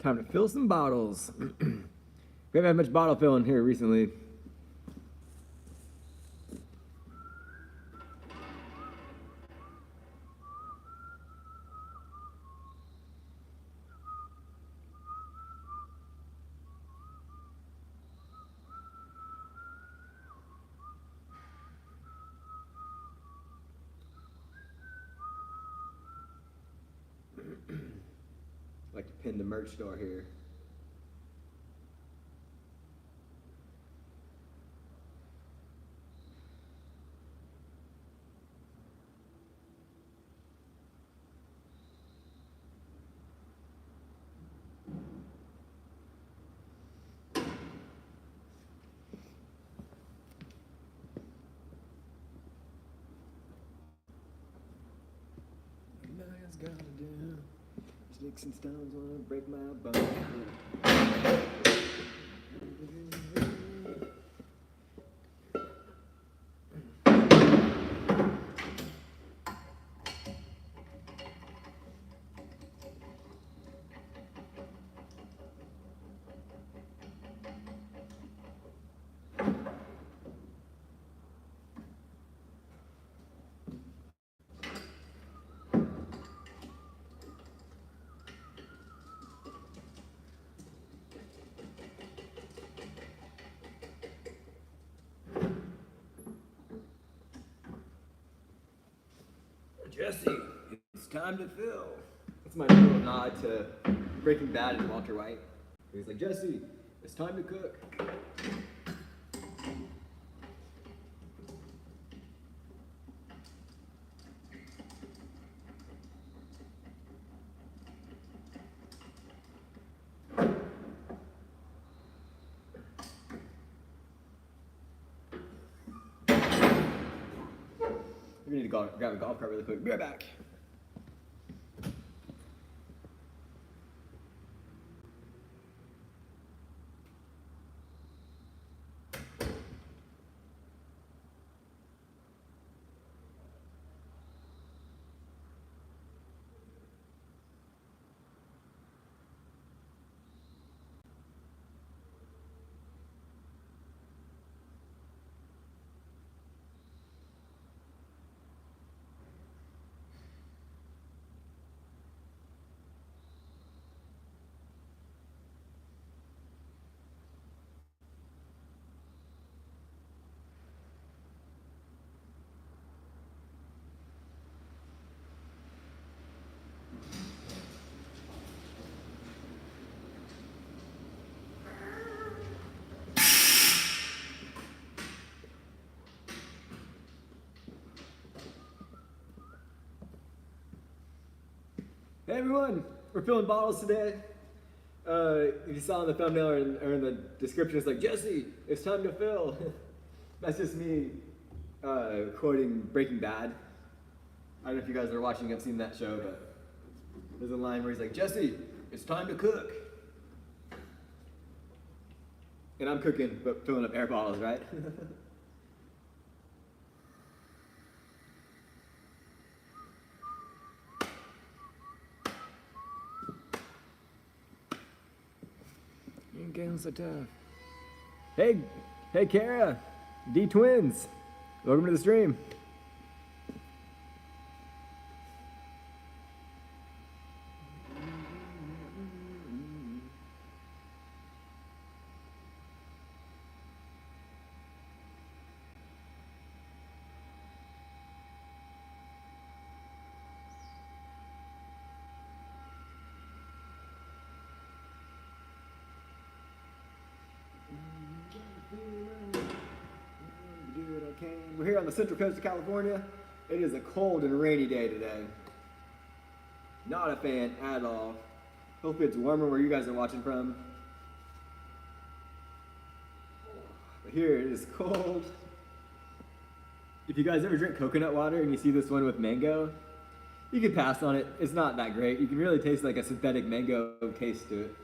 Time to fill some bottles. We haven't had much bottle filling here recently. I like to pin the merch store here. Man's gotta do. Sticks and stones wanna break my bones. Jesse, it's time to fill. That's my little nod to Breaking Bad and Walter White. He's like, Jesse, it's time to cook. We need to go grab a golf cart really quick. Be right back. Hey everyone, we're filling bottles today. If you saw in the thumbnail or in the description, it's like, Jesse, it's time to fill. That's just me quoting Breaking Bad. I don't know if you guys are watching, have seen that show, but there's a line where he's like, Jesse, it's time to cook. And I'm cooking, but filling up air bottles, right? You ain't getting so tough. Hey, Kara, D Twins, welcome to the stream. We're here on the central coast of California. It is a cold and rainy day today. Not a fan at all. Hopefully it's warmer where you guys are watching from. But here it is cold. If you guys ever drink coconut water and you see this one with mango, you can pass on it. It's not that great. You can really taste like a synthetic mango taste to it.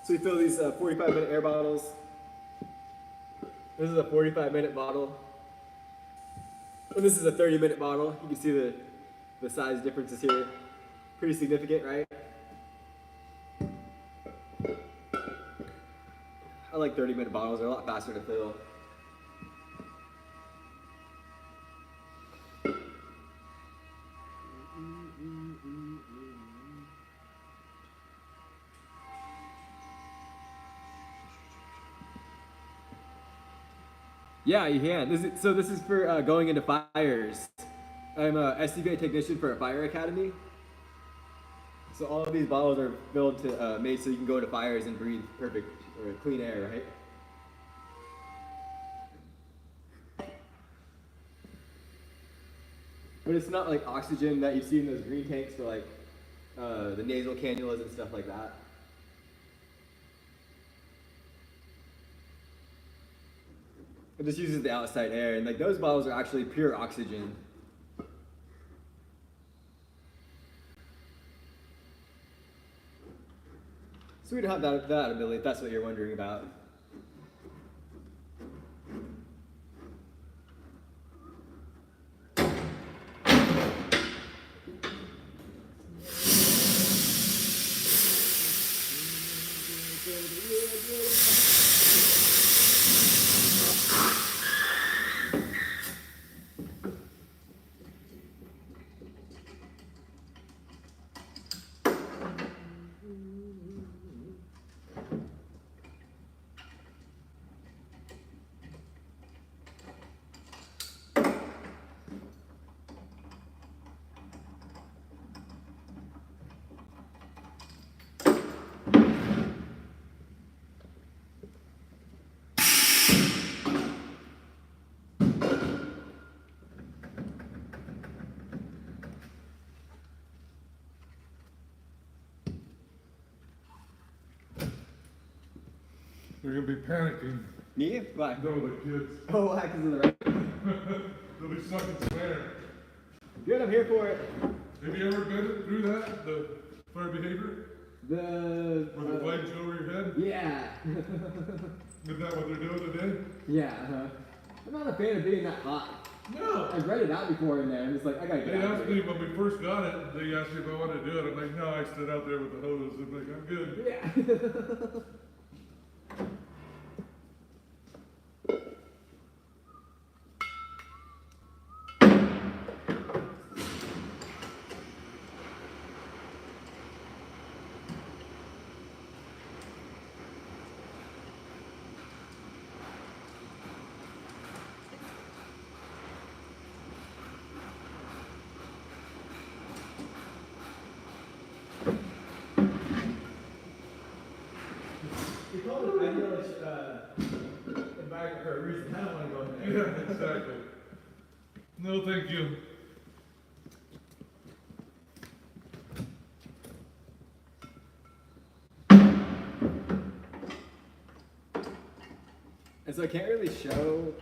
So we fill these 45-minute air bottles. This is a 45-minute bottle. And this is a 30-minute bottle. You can see the size differences here. Pretty significant, right? I like 30-minute bottles. They're a lot faster to fill. Yeah, you can. This is for going into fires. I'm a SCBA technician for a fire academy. So all of these bottles are filled to made so you can go into fires and breathe perfect or clean air, right? But it's not like oxygen that you see in those green tanks for like the nasal cannulas and stuff like that. It just uses the outside air, and like those bottles are actually pure oxygen. So we don't have that ability, if that's what you're wondering about. They're gonna be panicking. Me? Why? No, the kids. Oh, why? Because of the rain. They'll be sucking some air. Good, I'm here for it. Have you ever been through that? The fire behavior? Where the flames go over your head? Yeah. Isn't that what they're doing today? Yeah, I'm not a fan of being that hot. No. I've read it out before in there. I'm just like, I gotta They get out asked of me here. when we first got it, they asked me if I wanted to do it. I'm like, no, I stood out there with the hose. I'm like, I'm good. Yeah. We call it ideal environment for a reason. I don't want to go in there. Yeah, exactly. No, thank you. And so I can't really show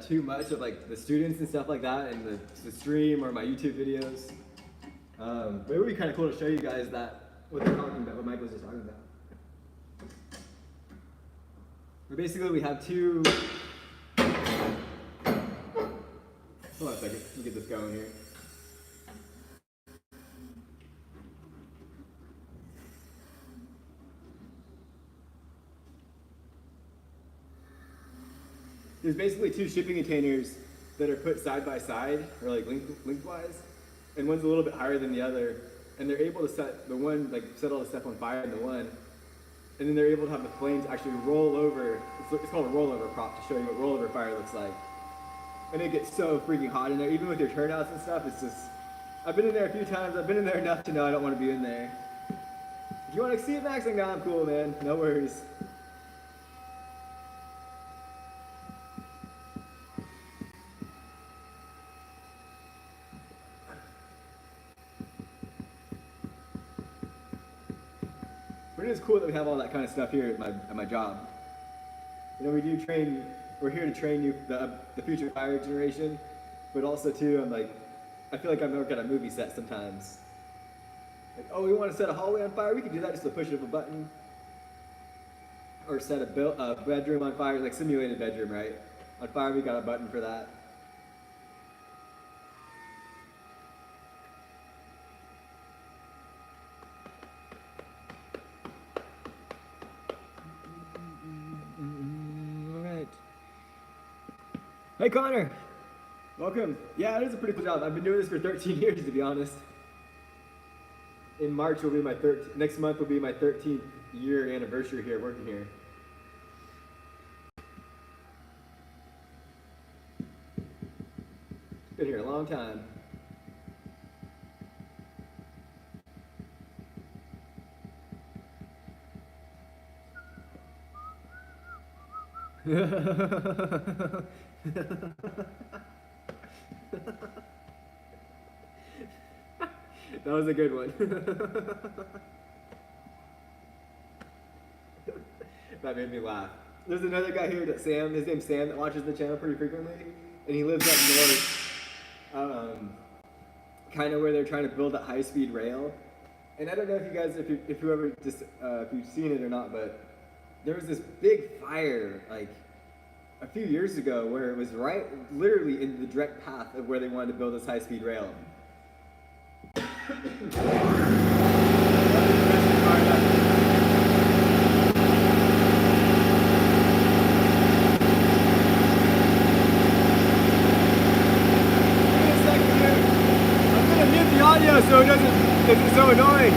too much of like the students and stuff like that in the stream or my YouTube videos. But it would be kind of cool to show you guys that what they're talking about, what Mike was just talking about. But basically, we have two. Hold on a second. Let me get this going here. There's basically two shipping containers that are put side by side, or like lengthwise, and one's a little bit higher than the other, and they're able to set the one, like set all the stuff on fire in the one, and then they're able to have the flames actually roll over. It's called a rollover prop to show you what rollover fire looks like. And it gets so freaking hot in there, even with your turnouts and stuff. It's just, I've been in there a few times. I've been in there enough to know I don't want to be in there. If you want to see it, Max, then I'm cool, man. No worries. But it is cool that we have all that kind of stuff here at my job. You know, we do train. We're here to train the future fire generation, but also too, I feel like I'm working at a movie set sometimes. Like, oh, we want to set a hallway on fire? We can do that just with a push of a button. or set a bedroom on fire, like simulated bedroom, right? On fire, we got a button for that. All right. Hey, Connor. Welcome. Yeah, it is a pretty cool job. I've been doing this for 13 years, to be honest. In March will be my next month will be my 13th year anniversary here, working here. Been here a long time. That was a good one. That made me laugh. There's another guy here that Sam, his name's Sam, that watches the channel pretty frequently, and he lives up north, kind of where they're trying to build that high-speed rail. And I don't know if you guys, if you've seen it or not, but there was this big fire like a few years ago where it was right, literally in the direct path of where they wanted to build this high-speed rail. So it isn't so annoying.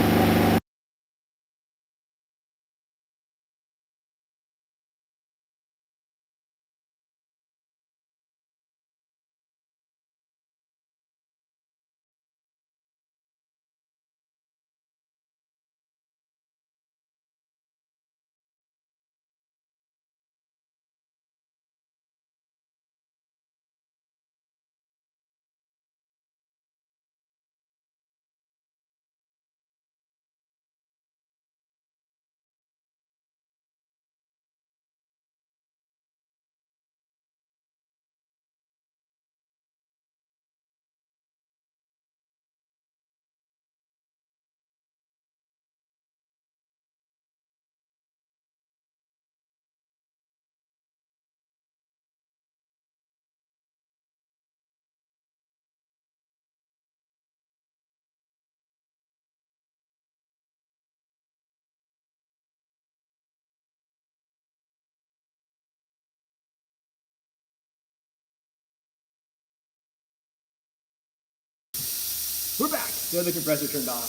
We're back. The other compressor turned off.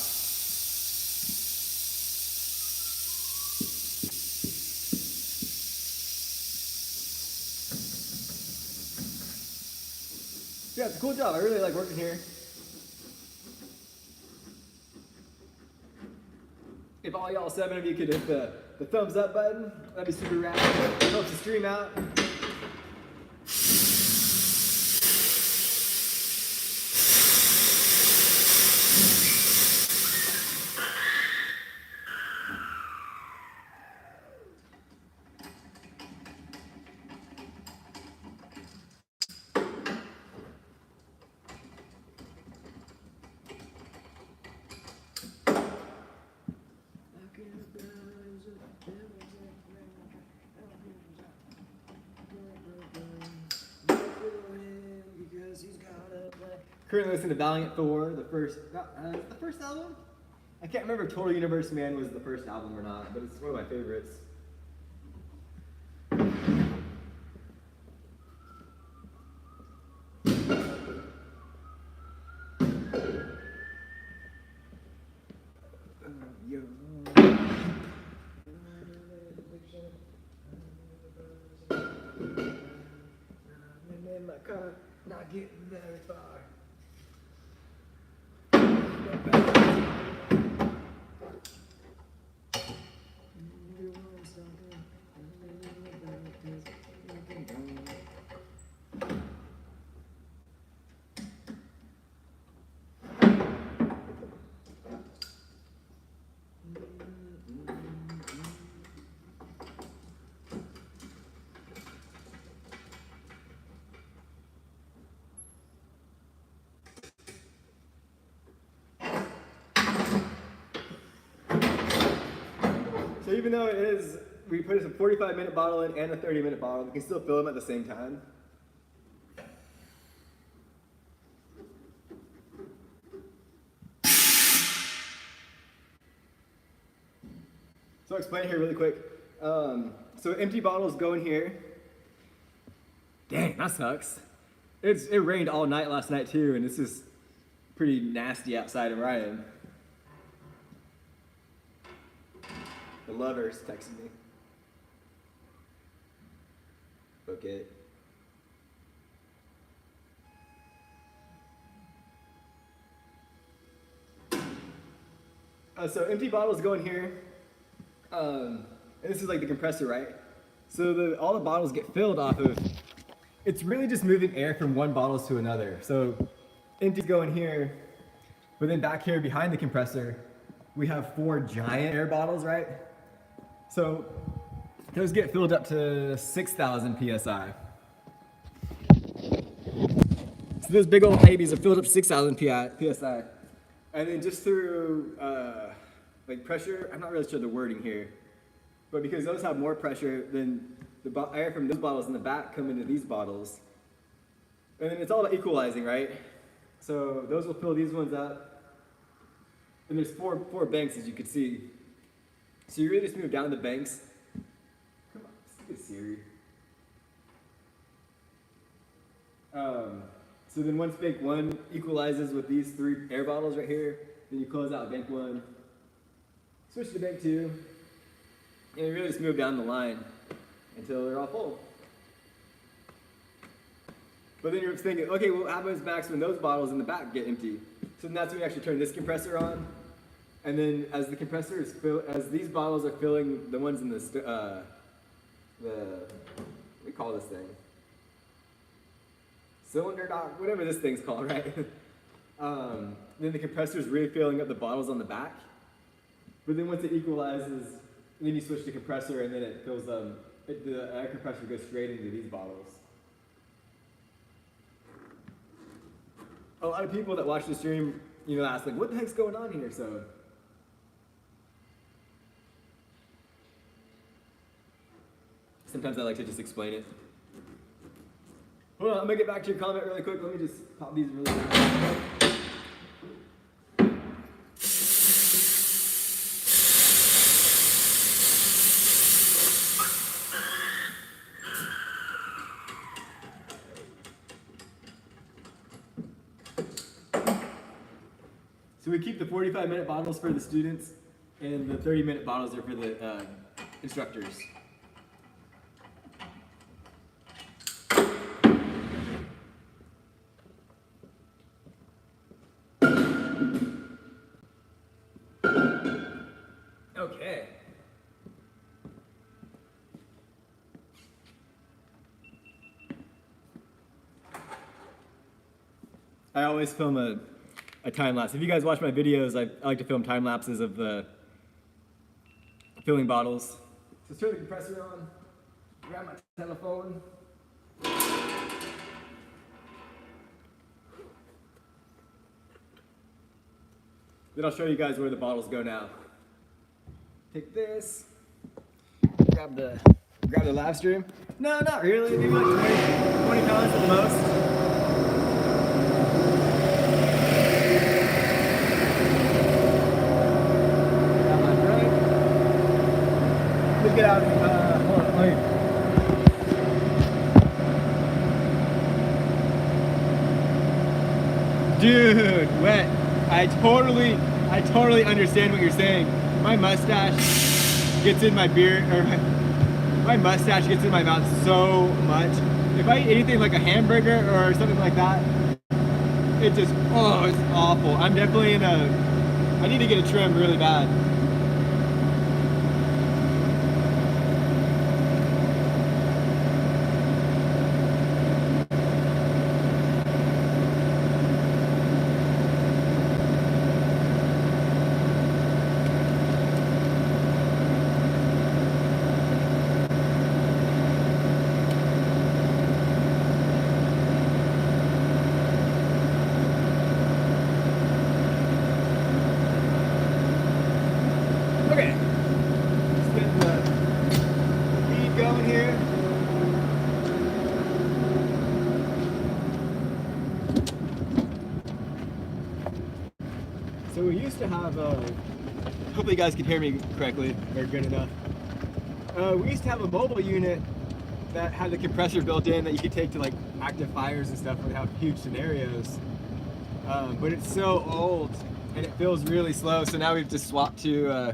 Yeah, it's a cool job. I really like working here. If all y'all 7 of you could hit the thumbs up button, that'd be super rad. It helps the stream out. Currently listening to Valiant Thor, the first album? I can't remember if Total Universe Man was the first album or not, but it's one of my favorites. In my car, not getting very far. So even though it is we put a 45-minute bottle in and a 30-minute bottle. We can still fill them at the same time. So I'll explain it here really quick. So empty bottles go in here. Dang, that sucks. It rained all night last night too, and this is pretty nasty outside where I am. The lover's texting me. Okay. So empty bottles go in here. And this is like the compressor, right? So all the bottles get filled off of, it's really just moving air from one bottle to another. So empties go in here, but then back here behind the compressor, we have 4 giant air bottles, right? So those get filled up to 6,000 PSI. So those big old babies are filled up to 6,000 PSI. And then just through like pressure, I'm not really sure the wording here, but because those have more pressure, then the air from those bottles in the back come into these bottles. And then it's all about equalizing, right? So those will fill these ones up. And there's four banks, as you can see. So you really just move down the banks. Come on, stupid Siri. So then once bank 1 equalizes with these 3 air bottles right here, then you close out bank 1, switch to bank 2, and you really just move down the line until they're all full. But then you're thinking, okay, well, what happens max when those bottles in the back get empty? So then that's when you actually turn this compressor on, and then as the compressor is as these bottles are filling the ones in the what do we call this thing? Cylinder dock, whatever this thing's called, right? Then the compressor is really filling up the bottles on the back. But then once it equalizes, then you switch to compressor, and then it fills the air compressor goes straight into these bottles. A lot of people that watch the stream, ask like, what the heck's going on here? So sometimes I like to just explain it. Hold on, I'm gonna get back to your comment really quick. Let me just pop these really quick. So we keep the 45-minute bottles for the students, and the 30-minute bottles are for the instructors. Okay. I always film a time lapse. If you guys watch my videos, I like to film time lapses of the filling bottles. So let's turn the compressor on, grab my telephone. Then I'll show you guys where the bottles go now. Take this, grab the live stream. No, not really, maybe like 20 pounds at the most. Get out. Hold on, wait. Dude, wet. I totally understand what you're saying. My mustache gets in my beard, or my mustache gets in my mouth so much. If I eat anything like a hamburger or something like that, it just, it's awful. I'm definitely I need to get a trim really bad. we used to have, hopefully you guys can hear me correctly, or good enough. We used to have a mobile unit that had the compressor built in that you could take to like active fires and stuff when they have huge scenarios. But it's so old and it feels really slow, so now we've just swapped to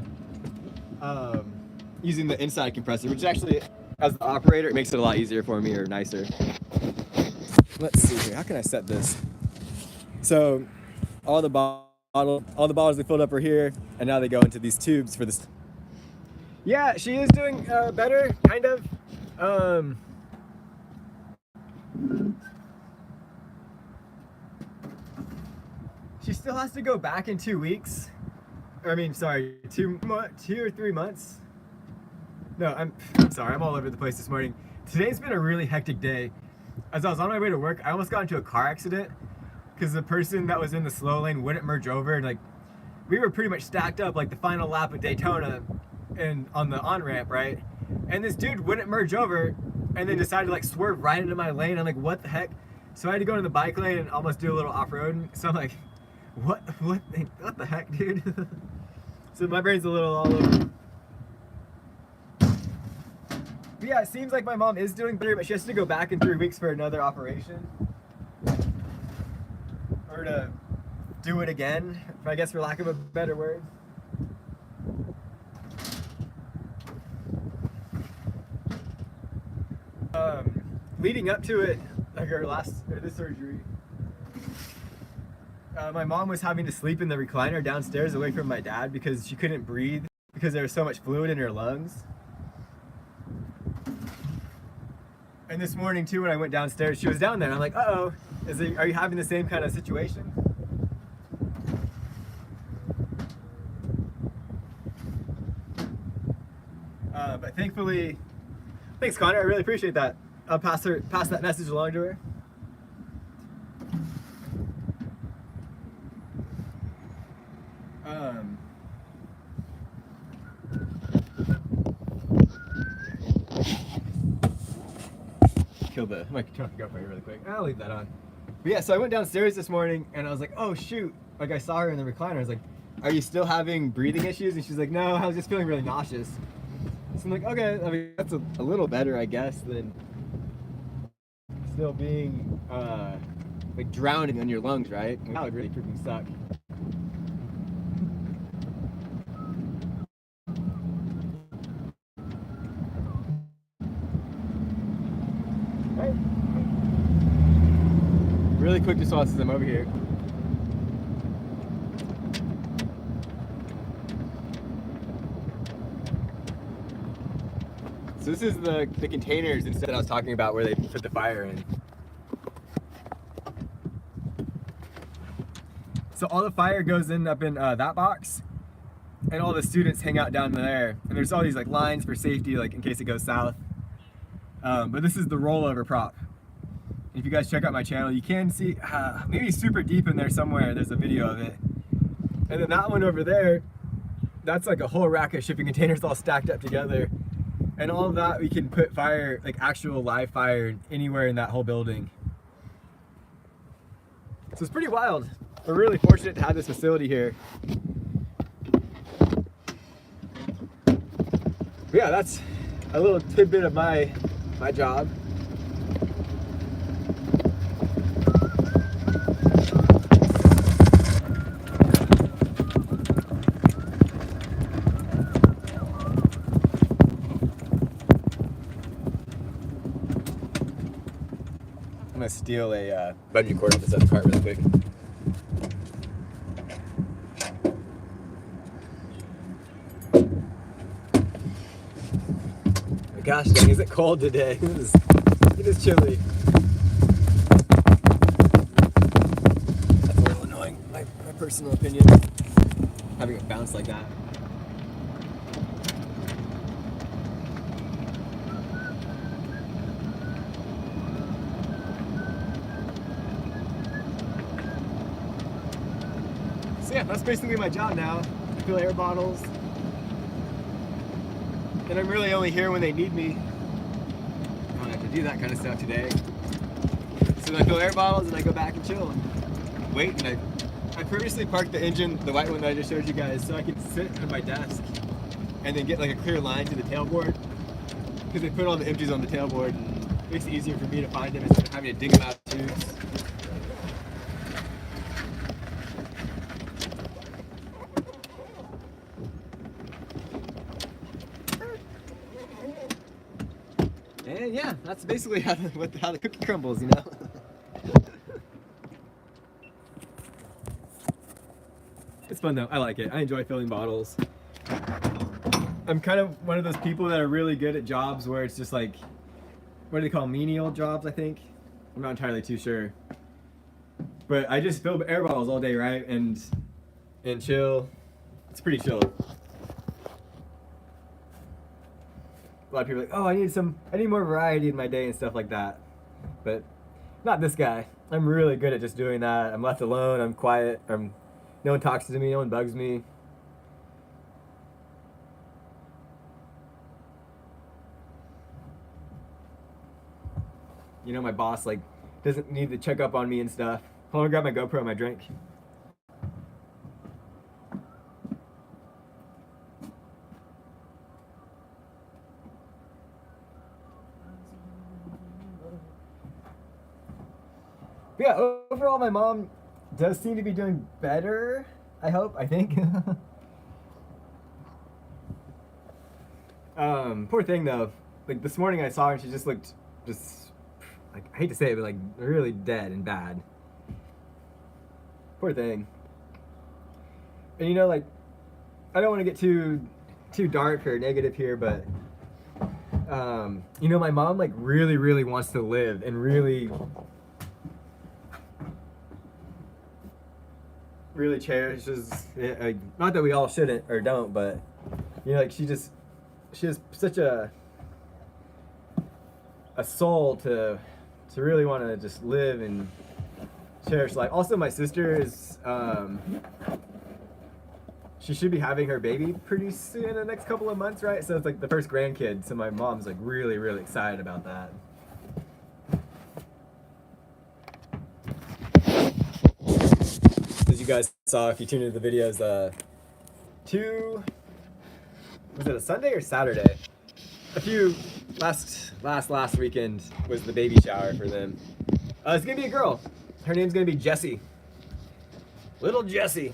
using the inside compressor, which actually, as the operator, it makes it a lot easier for me, or nicer. Let's see here, how can I set this? So all the bottles they filled up are here, and now they go into these tubes for this. Yeah, she is doing better, kind of. She still has to go back in 2 weeks. I mean, sorry, 2 or 3 months. No, I'm sorry, I'm all over the place this morning. Today's been a really hectic day. As I was on my way to work, I almost got into a car accident because the person that was in the slow lane wouldn't merge over, and like we were pretty much stacked up like the final lap of Daytona and on the on-ramp, right? And this dude wouldn't merge over and then decided to like swerve right into my lane. I'm like, what the heck? So I had to go into the bike lane and almost do a little off-road. So I'm like, what the heck, dude? So my brain's a little all over. But yeah, it seems like my mom is doing better, but she has to go back in 3 weeks for another operation. Or to do it again, I guess, for lack of a better word. Leading up to it, like this surgery, my mom was having to sleep in the recliner downstairs away from my dad because she couldn't breathe because there was so much fluid in her lungs. And this morning too, when I went downstairs, she was down there. And I'm like, uh-oh, are you having the same kind of situation? But thankfully, thanks Connor, I really appreciate that. I'll pass that message along to her. I might turn off the GoPro really quick. I'll leave that on. But yeah, so I went downstairs this morning and I was like, oh shoot. Like I saw her in the recliner. I was like, are you still having breathing issues? And she's like, no, I was just feeling really nauseous. So I'm like, okay, I mean, that's a little better, I guess, than still being like drowning in your lungs, right? That would really freaking suck. Right. Really quick, just while I'm over here. So this is the containers instead I was talking about where they put the fire in. So all the fire goes up in that box, and all the students hang out down there. And there's all these like lines for safety, like in case it goes south. But this is the rollover prop. If you guys check out my channel, you can see maybe super deep in there somewhere. There's a video of it. And then that one over there, that's like a whole rack of shipping containers all stacked up together. And all of that, we can put fire, like actual live fire, anywhere in that whole building. So it's pretty wild. We're really fortunate to have this facility here. But yeah, that's a little tidbit of my job. I'm gonna steal a bungee cord off this other cart really quick. Gosh dang, is it cold today? It is chilly. That's a little annoying, my personal opinion, having it bounce like that. So yeah, that's basically my job now. I fill air bottles. And I'm really only here when they need me. I don't have to do that kind of stuff today. So then I fill air bottles and I go back and chill and wait, and I purposely parked the engine, the white one that I just showed you guys, so I could sit at my desk and then get like a clear line to the tailboard. Because they put all the empties on the tailboard and it makes it easier for me to find them instead of having to dig them out of tubes. And yeah, that's basically how the cookie crumbles, you know? It's fun though, I like it. I enjoy filling bottles. I'm kind of one of those people that are really good at jobs where it's just like, what do they call menial jobs, I think? I'm not entirely too sure. But I just fill air bottles all day, right? And chill. It's pretty chill. A lot of people are like, oh, I need more variety in my day and stuff like that. But not this guy. I'm really good at just doing that. I'm left alone, I'm quiet, no one talks to me, no one bugs me. You know, my boss like doesn't need to check up on me and stuff. Hold on, grab my GoPro and my drink. But yeah, overall my mom does seem to be doing better, I hope, I think. Poor thing though. Like this morning I saw her and she just looked like, I hate to say it, but like really dead and bad. Poor thing. And you know, like, I don't want to get too dark or negative here, but you know, my mom like really wants to live and really cherishes it. Like, not that we all shouldn't or don't, but you know, like she has such a soul to really want to just live and cherish life. Also, my sister is she should be having her baby pretty soon in the next couple of months, right? So it's like the first grandkid, so my mom's like really excited about that. As you guys saw if you tuned into the videos, was it a Sunday or Saturday? Last weekend was the baby shower for them. It's gonna be a girl. Her name's gonna be Jessie. Little Jessie.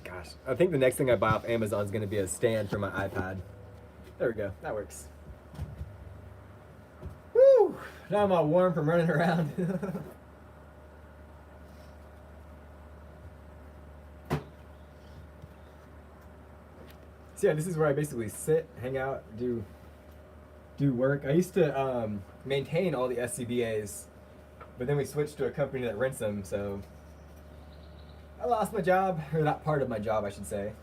Gosh, I think the next thing I buy off Amazon is gonna be a stand for my iPad. There we go, that works. Woo! Now I'm all warm from running around. So yeah, this is where I basically sit, hang out, do work. I used to maintain all the SCBAs, but then we switched to a company that rents them, so I lost my job, or that part of my job, I should say.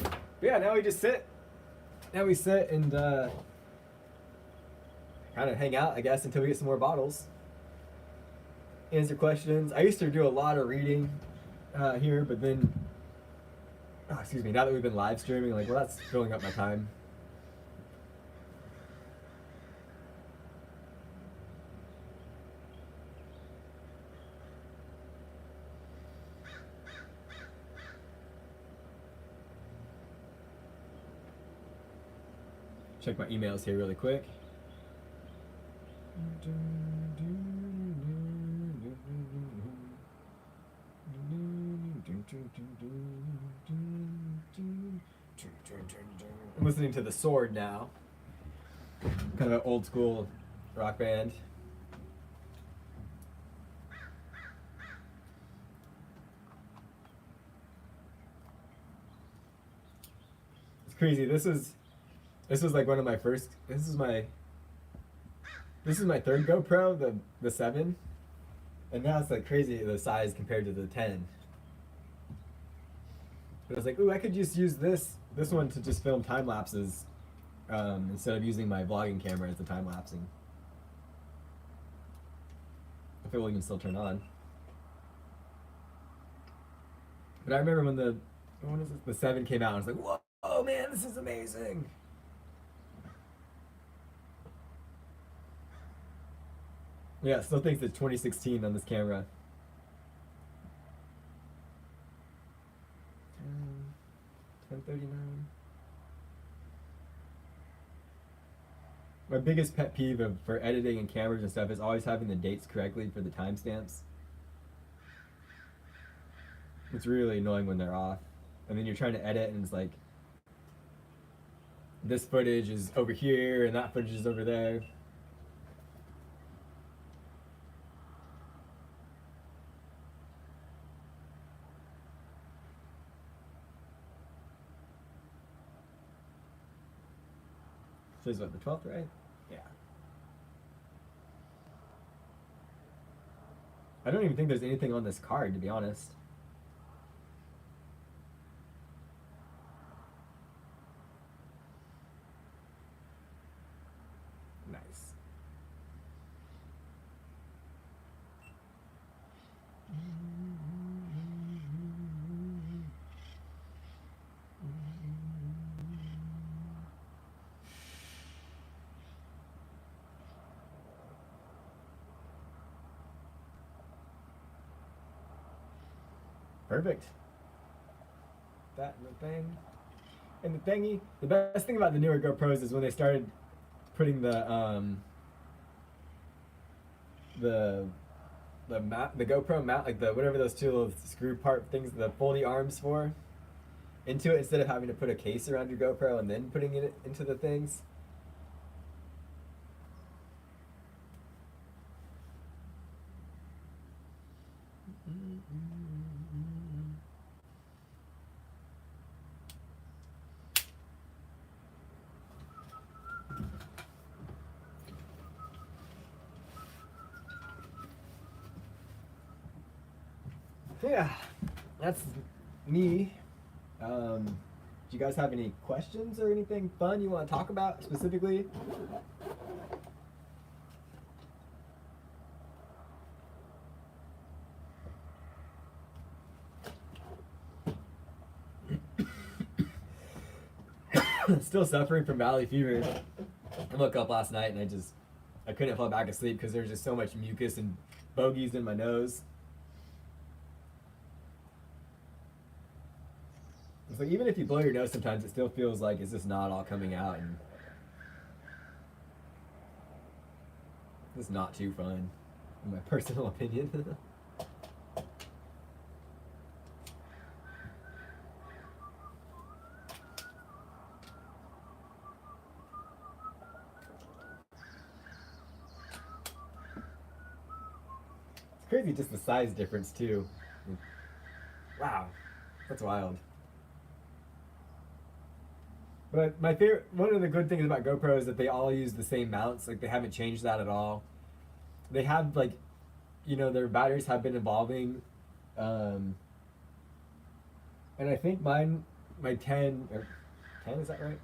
But yeah, now we just sit. Now we sit and kind of hang out, I guess, until we get some more bottles. Answer questions. I used to do a lot of reading here, but then, excuse me, now that we've been live streaming, like, well, that's filling up my time. Check my emails here really quick. I'm listening to The Sword now. Kind of an old school rock band. It's crazy. This was like one of my first. This is my third GoPro, the 7, and now it's like crazy the size compared to the 10. But I was like, ooh, I could just use this one to just film time lapses instead of using my vlogging camera as the time lapsing. If it will even still turn on. But I remember when the 7 came out, I was like, whoa, man, this is amazing. Yeah, still thinks it's 2016 on this camera. 10:39. My biggest pet peeve for editing and cameras and stuff is always having the dates correctly for the timestamps. It's really annoying when they're off. And then you're trying to edit and it's like, this footage is over here and that footage is over there. So is what, the 12th, right? Yeah. I don't even think there's anything on this card, to be honest. Nice. Perfect. That and the thing. And the thingy. The best thing about the newer GoPros is when they started putting the GoPro mount, like the whatever those two little screw part things, the foldy arms for, into it instead of having to put a case around your GoPro and then putting it into the things. Yeah, that's me. Do you guys have any questions or anything fun you want to talk about specifically? Still suffering from valley fever. I woke up last night and I couldn't fall back asleep because there's just so much mucus and bogies in my nose. It's like even if you blow your nose sometimes it still feels like it's just not all coming out, and it's not too fun in my personal opinion. It's crazy just the size difference too. Wow, that's wild. But my favorite, one of the good things about GoPro is that they all use the same mounts. Like they haven't changed that at all. They have like, their batteries have been evolving, and I think my 10 or 10, is that right?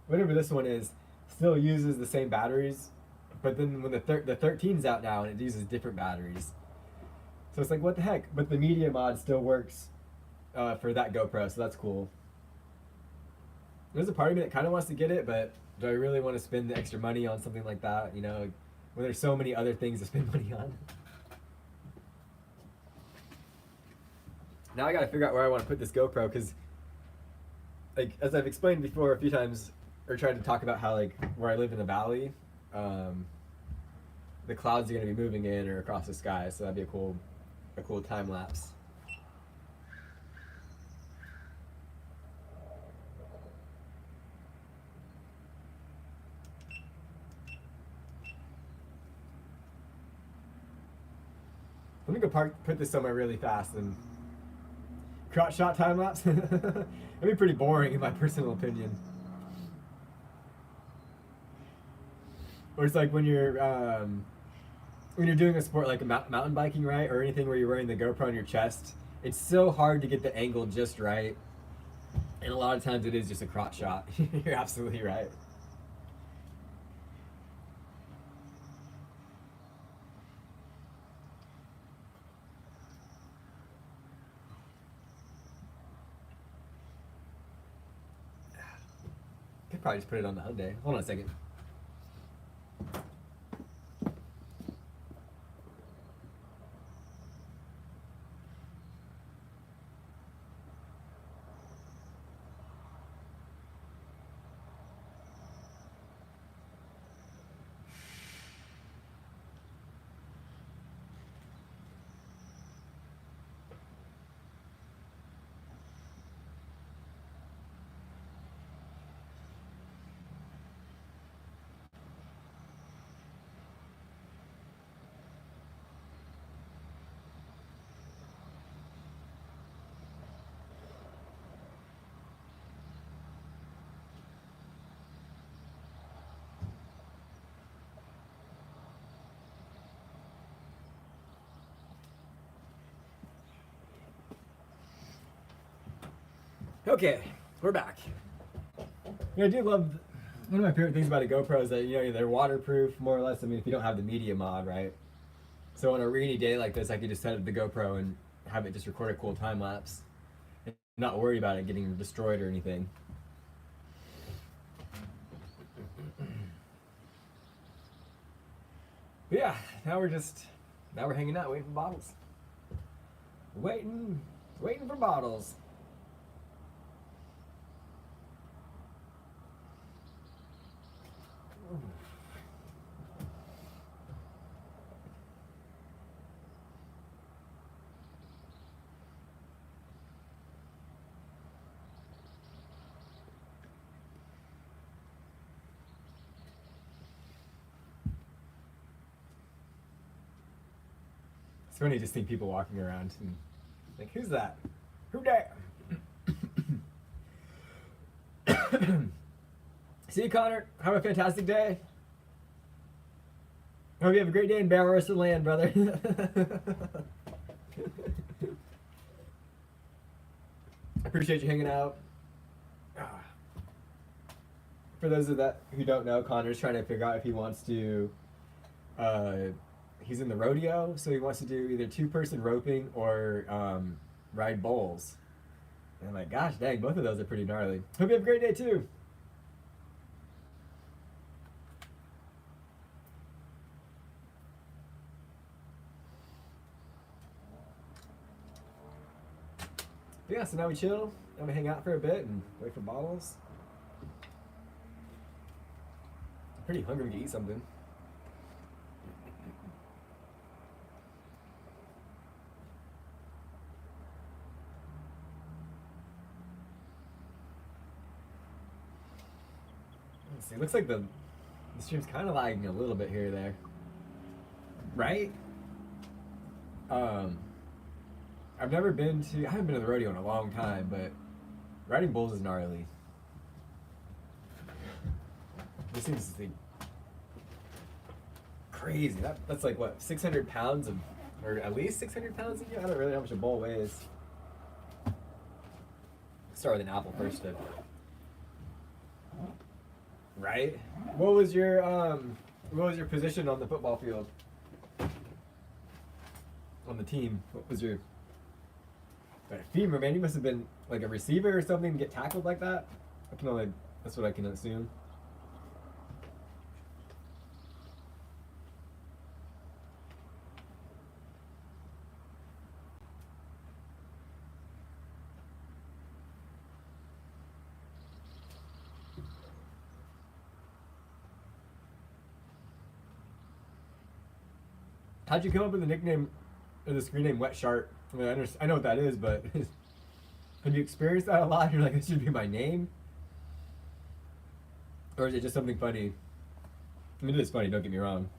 Whatever this one is, still uses the same batteries, but then when the 13's out now and it uses different batteries. So it's like, what the heck? But the media mod still works for that GoPro, so that's cool. There's a part of me that kind of wants to get it, but do I really want to spend the extra money on something like that? When there's so many other things to spend money on. Now I gotta figure out where I want to put this GoPro, because, like, as I've explained before a few times, or tried to talk about how, like, where I live in the valley, the clouds are gonna be moving in or across the sky, so that'd be a cool time lapse. Let me go put this somewhere really fast and crotch shot time lapse. It'd be pretty boring in my personal opinion. Or it's like when you're doing a sport like a mountain biking, right, or anything where you're wearing the GoPro on your chest. It's so hard to get the angle just right, and a lot of times it is just a crotch shot. You're absolutely right. Could probably just put it on the Hyundai. Hold on a second. Okay, we're back. Yeah, I do love. One of my favorite things about a GoPro is that they're waterproof, more or less. I mean, if you don't have the media mod, right? So on a rainy day like this, I could just set up the GoPro and have it just record a cool time lapse, and not worry about it getting destroyed or anything. But yeah, now we're hanging out, waiting for bottles. Waiting for bottles. It's funny just seeing people walking around and like, who's that? Who that? See you, Connor. Have a fantastic day. Hope you have a great day in Barrow land, brother. I appreciate you hanging out. For those of that who don't know, Connor's trying to figure out if he wants to. He's in the rodeo, so he wants to do either two-person roping or ride bulls. And I'm like, gosh dang, both of those are pretty gnarly. Hope you have a great day too. But yeah, so now we chill. Now we hang out for a bit and wait for bottles. I'm pretty hungry to eat something. Let's see. Looks like the stream's kind of lagging a little bit here or there. Right? I haven't been to the rodeo in a long time, but riding bulls is gnarly. This seems like crazy. That's like what, 600 pounds of, or at least 600 pounds of you? I don't really know how much a bull weighs. Start with an apple first, though. Right? What was your position on the football field? On the team? What was your a femur, man? You must have been like a receiver or something to get tackled like that? That's what I can assume. How'd you come up with the nickname or the screen name Wet Shark? I mean, I know what that is, but have you experienced that a lot? You're like, this should be my name? Or is it just something funny? I mean, it is funny, don't get me wrong.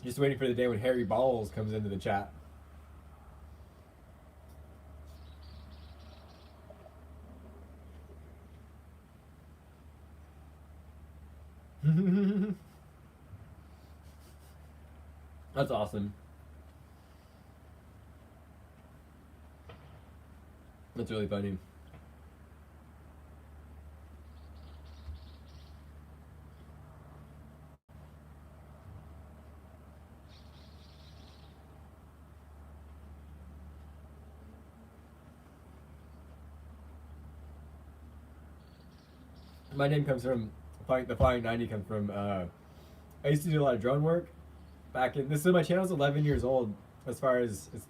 Just waiting for the day when Harry Balls comes into the chat. That's awesome. That's really funny. My name comes from the Flying 90 comes from I used to do a lot of drone work back in my channel's 11 years old as far as it's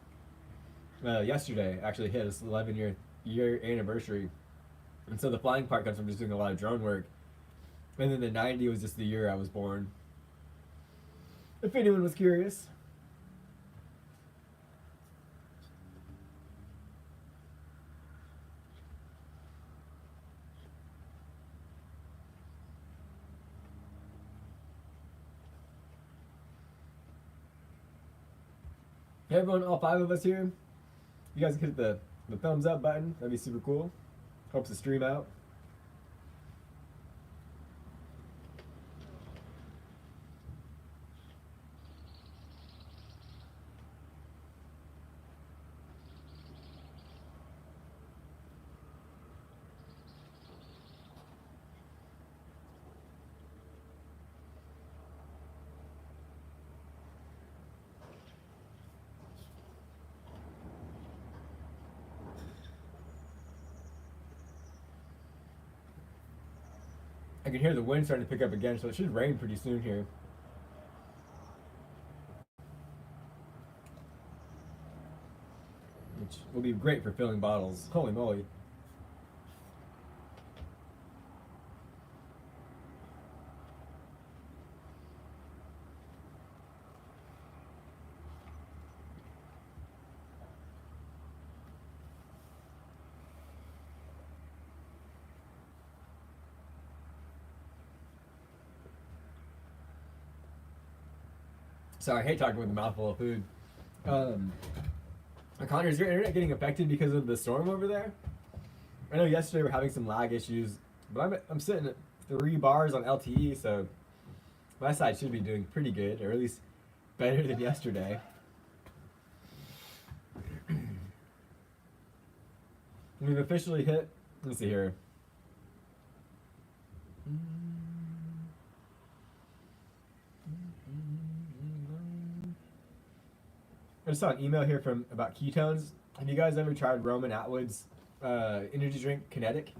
yesterday actually hit its 11-year anniversary. And so the flying part comes from just doing a lot of drone work. And then the 90 was just the year I was born. If anyone was curious. Hey everyone, all 5 of us here. You guys can hit the thumbs up button. That'd be super cool. Helps the stream out. I can hear the wind starting to pick up again, so it should rain pretty soon here. Which will be great for filling bottles. Holy moly. Sorry, I hate talking with a mouthful of food. Connor, is your internet getting affected because of the storm over there? I know yesterday we're having some lag issues, but I'm sitting at 3 bars on LTE, so my side should be doing pretty good, or at least better than yesterday. We've officially hit, let's see here. I just saw an email here from about ketones. Have you guys ever tried Roman Atwood's energy drink Kinetic?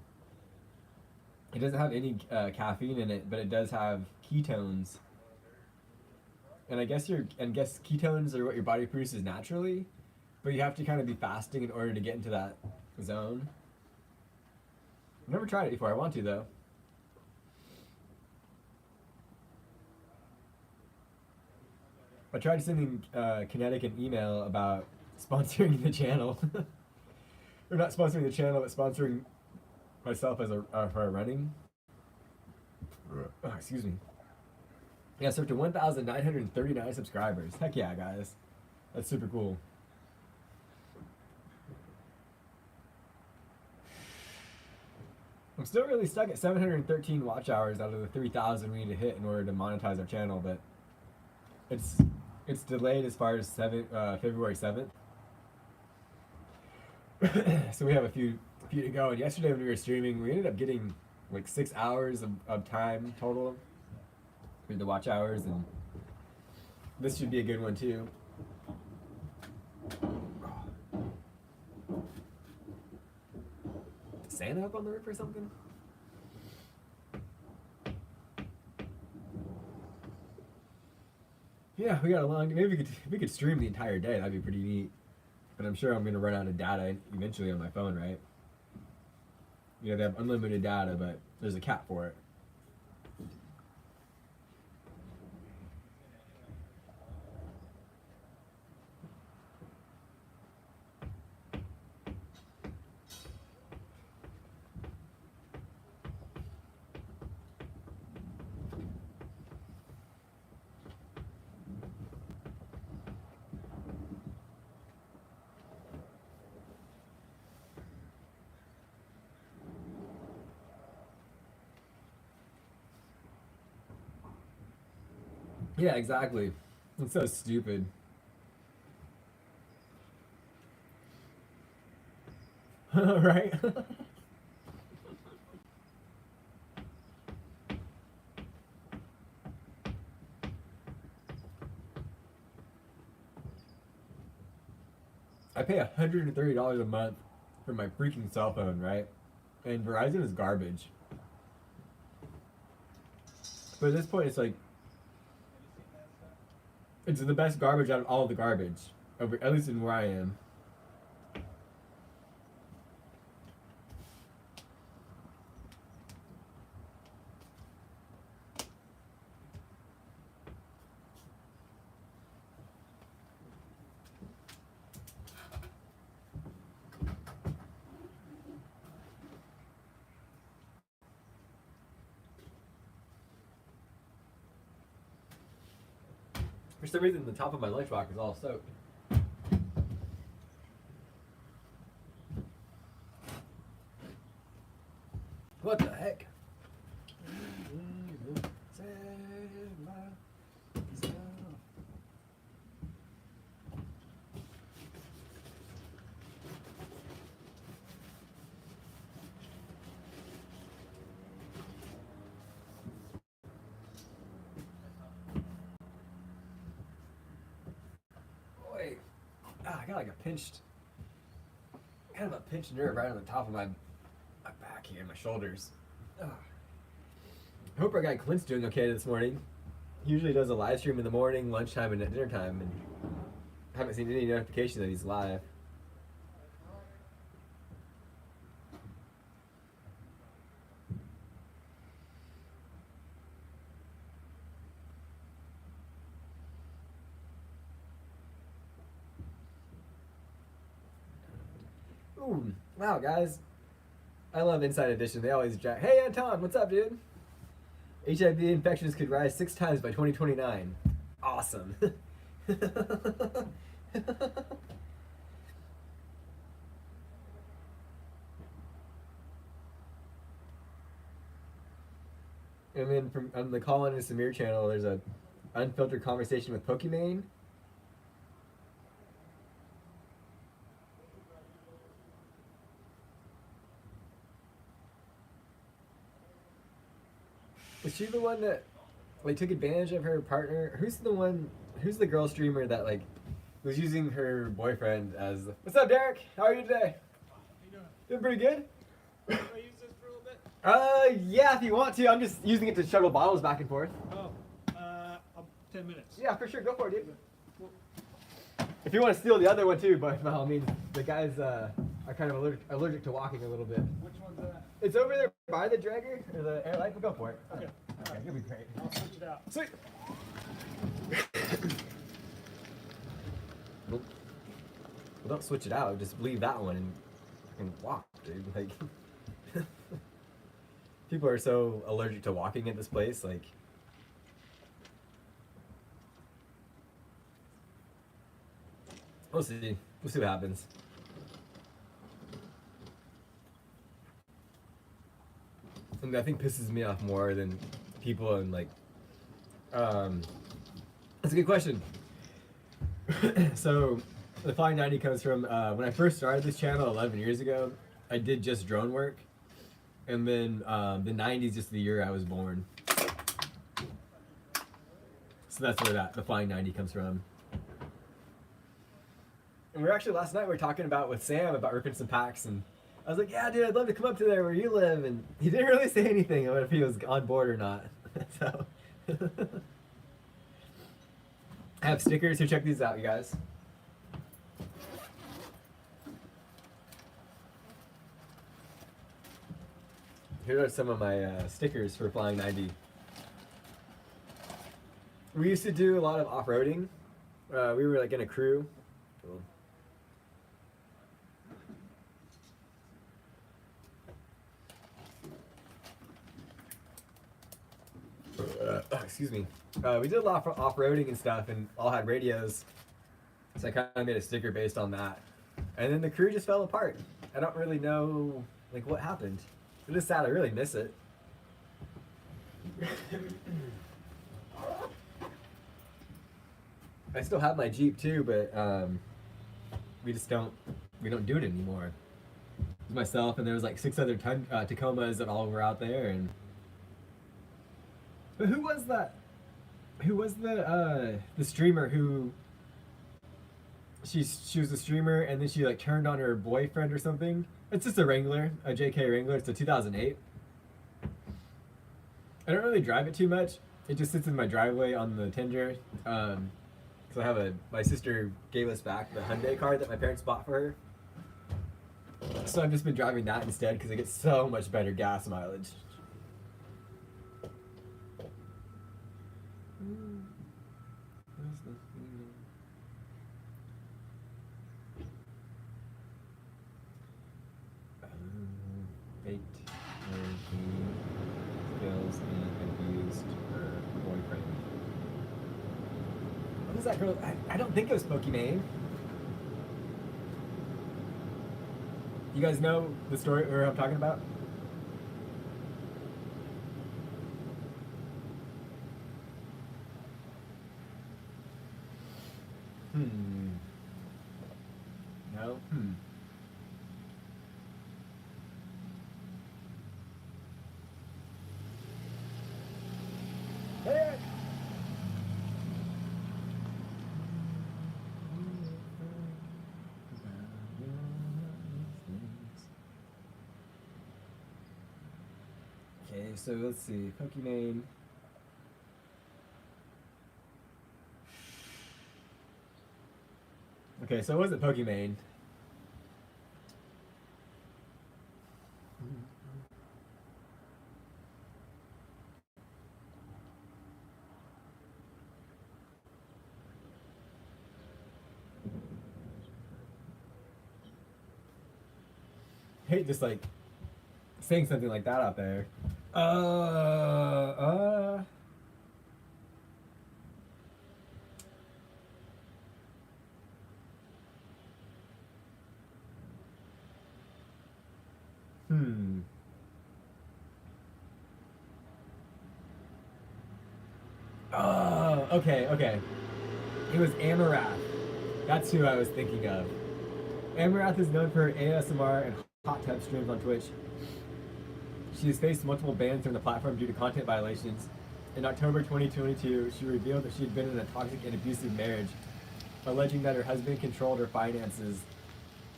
It doesn't have any caffeine in it, but it does have ketones. And I guess ketones are what your body produces naturally, but you have to kind of be fasting in order to get into that zone. I've never tried it before. I want to though. I tried sending Kinetic an email about sponsoring the channel. Or not sponsoring the channel, but sponsoring myself as for running. Oh, excuse me. Yeah, so up to 1,939 subscribers. Heck yeah, guys. That's super cool. I'm still really stuck at 713 watch hours out of the 3,000 we need to hit in order to monetize our channel, but it's delayed as far as February 7th. So we have a few to go. And yesterday when we were streaming, we ended up getting like 6 hours of time total with the watch hours, and this should be a good one too. Santa up on the roof or something? Yeah, we got a long. Maybe we could stream the entire day. That'd be pretty neat. But I'm sure I'm gonna run out of data eventually on my phone, right? You know, they have unlimited data, but there's a cap for it. Yeah, exactly. It's so stupid. Right? I pay $130 a month for my freaking cell phone, right? And Verizon is garbage. But at this point, it's like, it's the best garbage out of all of the garbage, at least in where I am. For some reason, the top of my lunchbox is all soaked. What the heck? Wait. I got like a kind of a pinched nerve right on the top of my back here, my shoulders. Ugh. I hope our guy Clint's doing okay this morning. He usually does a live stream in the morning, lunchtime, and at dinner time, and I haven't seen any notification that he's live. Ooh, wow, guys. I love Inside Edition. They always jack. Hey, Anton, what's up, dude? HIV infections could rise 6 times by 2029. Awesome. And then from on the Colin and Samir channel, there's a unfiltered conversation with Pokimane. Was she the one that like took advantage of her partner? Who's the girl streamer that like was using her boyfriend as What's up, Derek? How are you today? How you doing? Doing pretty good? Can I use this for a little bit? Yeah, if you want to. I'm just using it to shuttle bottles back and forth. Oh, 10 minutes. Yeah, for sure. Go for it, dude. If you want to steal the other one too, but by all means, the guys are kind of allergic to walking a little bit. Which one's that? It's over there by the dragger or the air light. We'll go for it. Okay. Okay, you'll be great. I'll switch it out. Sweet. Well, don't switch it out. Just leave that one and walk, dude. Like, people are so allergic to walking at this place. Like, we'll see. We'll see what happens. And I think pisses me off more than people and like, that's a good question. So the Flying 90 comes from when I first started this channel 11 years ago. I did just drone work, and then the 90s just the year I was born. So that's where the Flying 90 comes from. And we were actually last night we were talking about with Sam about ripping some packs, and I was like, yeah, dude, I'd love to come up to there where you live, and he didn't really say anything about if he was on board or not. So I have stickers, so check these out, you guys. Here are some of my stickers for Flying 90. We used to do a lot of off-roading. We were like in a crew. Excuse me. We did a lot of off-roading and stuff, and all had radios. So I kind of made a sticker based on that. And then the crew just fell apart. I don't really know like what happened. It is sad. I really miss it. I still have my Jeep too, but we don't do it anymore. It was myself, and there was like 6 other Tacomas that all were out there, and. But who was that? Who was the streamer who? She was a streamer, and then she like turned on her boyfriend or something. It's just a Wrangler, a JK Wrangler. It's a 2008. I don't really drive it too much. It just sits in my driveway on the Tinder. Cause I have my sister gave us back the Hyundai car that my parents bought for her. So I've just been driving that instead because it gets so much better gas mileage. Fate where he kills and abused her boyfriend. What is that girl? I don't think it was Pokimane. You guys know the story where I'm talking about? No? Hey! Okay, so let's see. Pokimane. Okay, so it wasn't Pokimane. Hate just like saying something like that out there. Uh. Hmm. Oh, okay, okay. It was Amarath. That's who I was thinking of. Amarath is known for her ASMR and hot tub streams on Twitch. She has faced multiple bans from the platform due to content violations. In October 2022, she revealed that she had been in a toxic and abusive marriage, alleging that her husband controlled her finances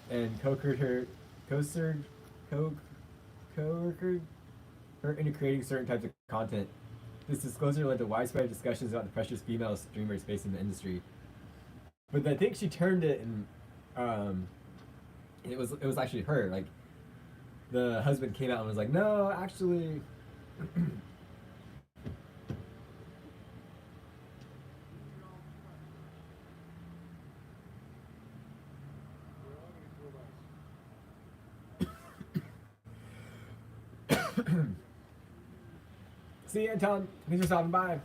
and coerced her into creating certain types of content. This disclosure led to widespread discussions about the pressures female streamers face in the industry. But I think she turned it, and it was actually her. Like, the husband came out and was like, "No, actually." See you, Anton. Thanks for stopping by.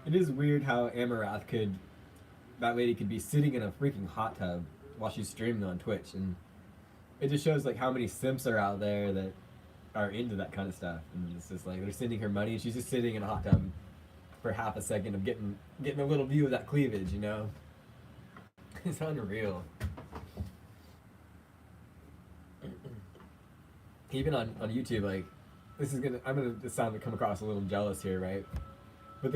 It is weird how Amarath that lady could be sitting in a freaking hot tub while she's streaming on Twitch, and it just shows like how many simps are out there that are into that kind of stuff. And it's just like they're sending her money, and she's just sitting in a hot tub for half a second of getting a little view of that cleavage, you know? It's unreal. Even on YouTube, like, I'm gonna sound come across a little jealous here, right? But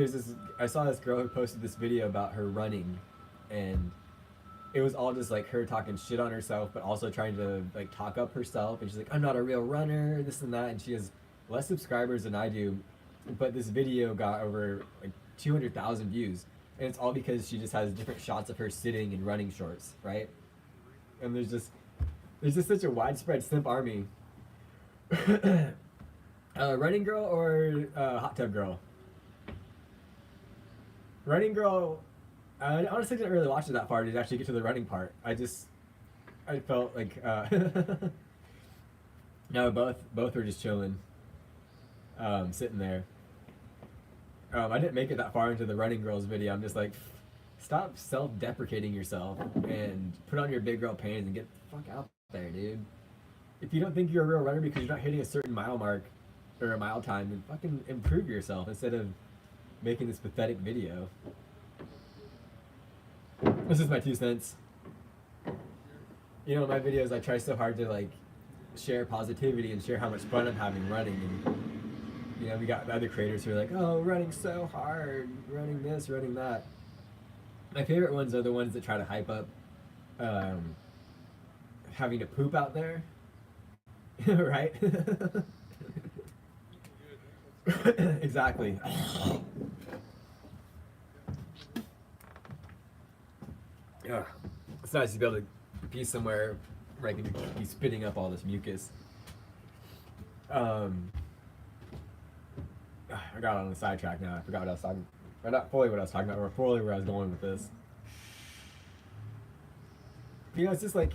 I saw this girl who posted this video about her running, and it was all just like her talking shit on herself, but also trying to like talk up herself. And she's like, "I'm not a real runner," this and that, and she has less subscribers than I do, but this video got over like 200,000 views, and it's all because she just has different shots of her sitting in running shorts, right? And there's just such a widespread simp army. Running girl or hot tub girl? Running girl, I honestly didn't really watch it that far to actually get to the running part. I felt like no, both were just chilling, sitting there. I didn't make it that far into the running girls video. I'm just like, stop self-deprecating yourself and put on your big girl pants and get the fuck out there, dude. If you don't think you're a real runner because you're not hitting a certain mile mark or a mile time, then fucking improve yourself instead of making this pathetic video. This is my 2 cents. You know, in my videos I try so hard to like share positivity and share how much fun I'm having running, and you know, we got other creators who are like, "Oh, running so hard, running this, running that." My favorite ones are the ones that try to hype up having to poop out there. Right? Exactly. Yeah. It's nice to be able to be somewhere where I can be spitting up all this mucus. I got on a sidetrack now. I forgot what I was talking about. Not fully what I was talking about, or fully where I was going with this. You know, it's just like,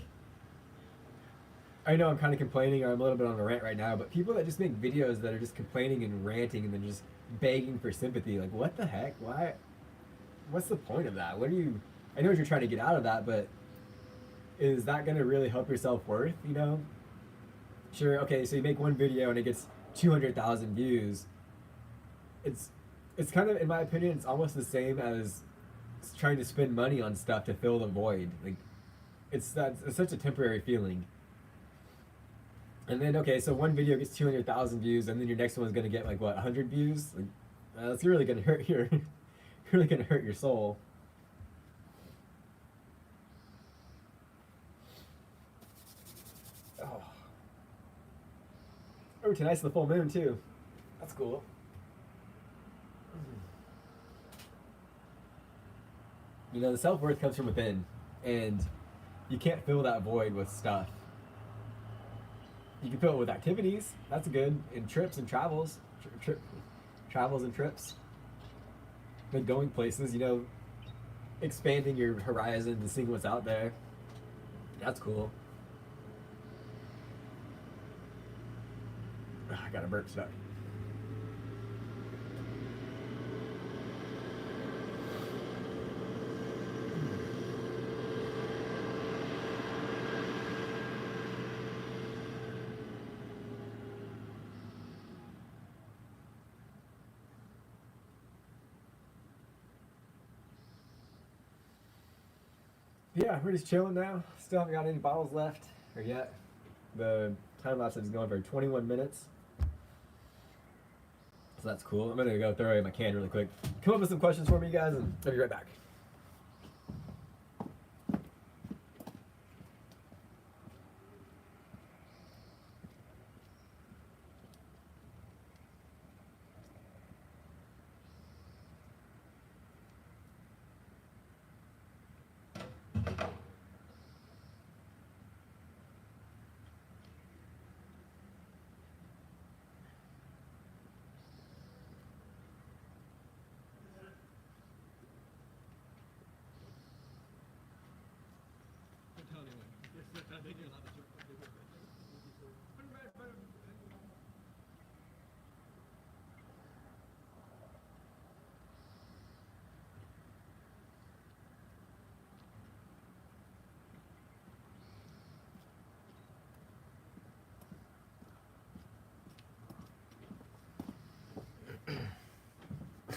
I know I'm kind of complaining, or I'm a little bit on a rant right now, but people that just make videos that are just complaining and ranting and then just begging for sympathy, like, what the heck? Why? What's the point of that? I know what you're trying to get out of that, but is that going to really help your self-worth, you know? Sure, okay, so you make one video and it gets 200,000 views. It's it's kind of, in my opinion, it's almost the same as trying to spend money on stuff to fill the void. Like, it's such a temporary feeling. And then, okay, so one video gets 200,000 views, and then your next one's gonna get like what, 100 views? Like, that's really gonna hurt your, really gonna hurt your soul. Oh, tonight's the full moon too. That's cool. You know, the self-worth comes from within, and you can't fill that void with stuff. You can fill it with activities. That's good. And trips and travels. Travels and trips. Like going places, you know, expanding your horizon and seeing what's out there. That's cool. I got a burp stuck. Yeah, we're just chilling now. Still haven't got any bottles left, or yet. The time lapse is going for 21 minutes. So that's cool. I'm gonna go throw away my can really quick. Come up with some questions for me, you guys, and I'll be right back.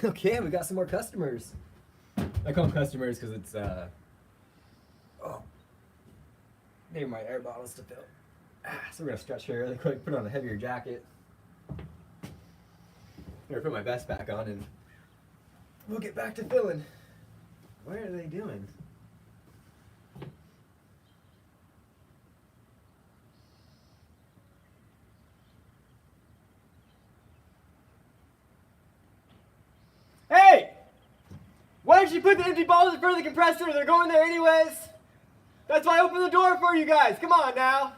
Okay, we got some more customers. I call them customers because it's need my air bottles to fill. So we're gonna stretch here really quick, put on a heavier jacket. Or put my vest back on and we'll get back to filling. What are they doing? Hey! Why didn't you put the empty bottles in front of the compressor? They're going there anyways. That's why I opened the door for you guys. Come on now.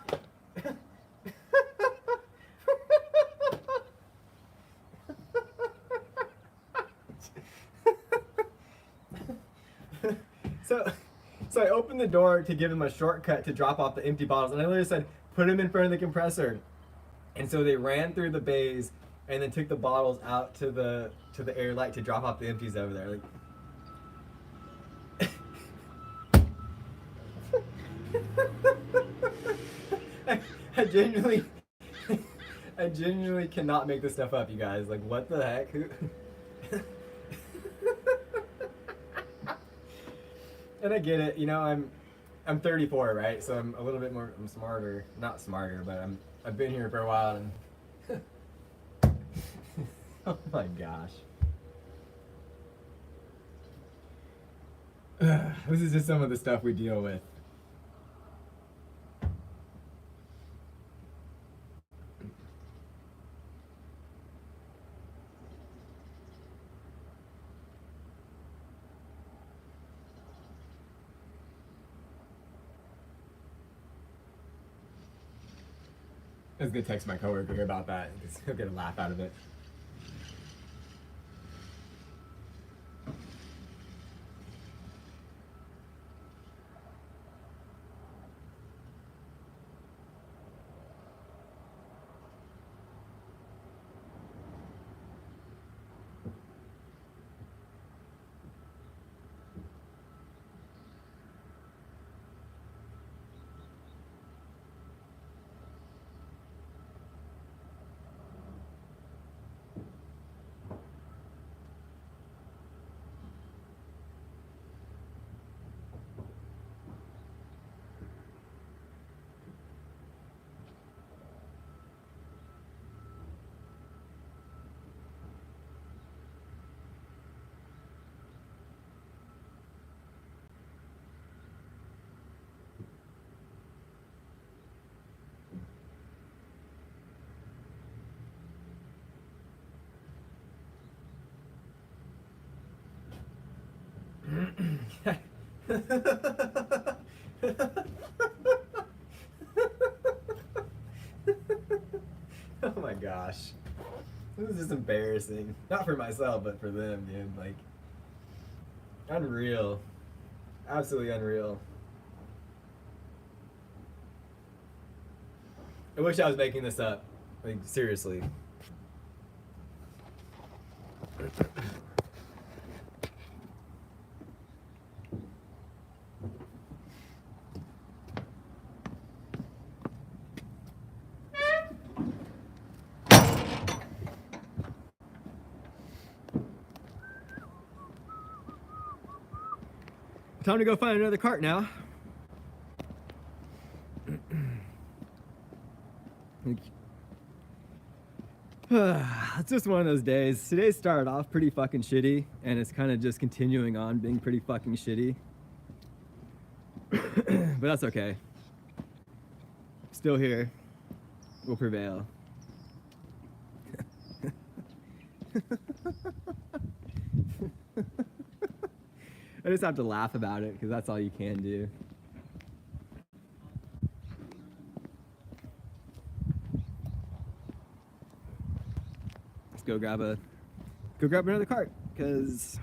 So I opened the door to give them a shortcut to drop off the empty bottles, and I literally said, put them in front of the compressor. And so they ran through the bays and then took the bottles out to the air light to drop off the empties over there. Like, I genuinely cannot make this stuff up, you guys. Like, what the heck? And I get it, you know, I'm 34, right? So I'm a little bit more, I'm smarter, not smarter, but I've been here for a while and oh my gosh. This is just some of the stuff we deal with. I was gonna text my coworker here about that because he'll get a laugh out of it. Oh my gosh. This is just embarrassing. Not for myself, but for them, dude. Like, unreal. Absolutely unreal. I wish I was making this up. Like, seriously. Time to go find another cart now. It's just one of those days. Today started off pretty fucking shitty, and it's kind of just continuing on being pretty fucking shitty. But that's okay. Still here. We'll prevail. I just have to laugh about it because that's all you can do. Let's go grab another cart because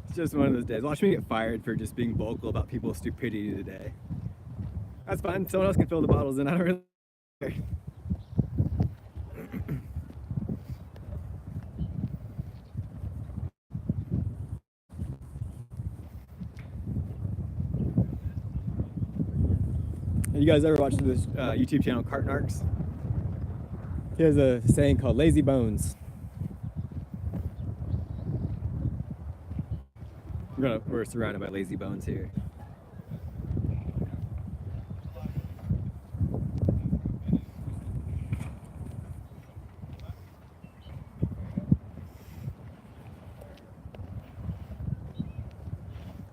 it's just one of those days. Watch me get fired for just being vocal about people's stupidity today. That's fine. Someone else can fill the bottles in. I don't really care. You guys ever watched this YouTube channel, Cart Narcs? He has a saying called lazy bones. We're surrounded by lazy bones here.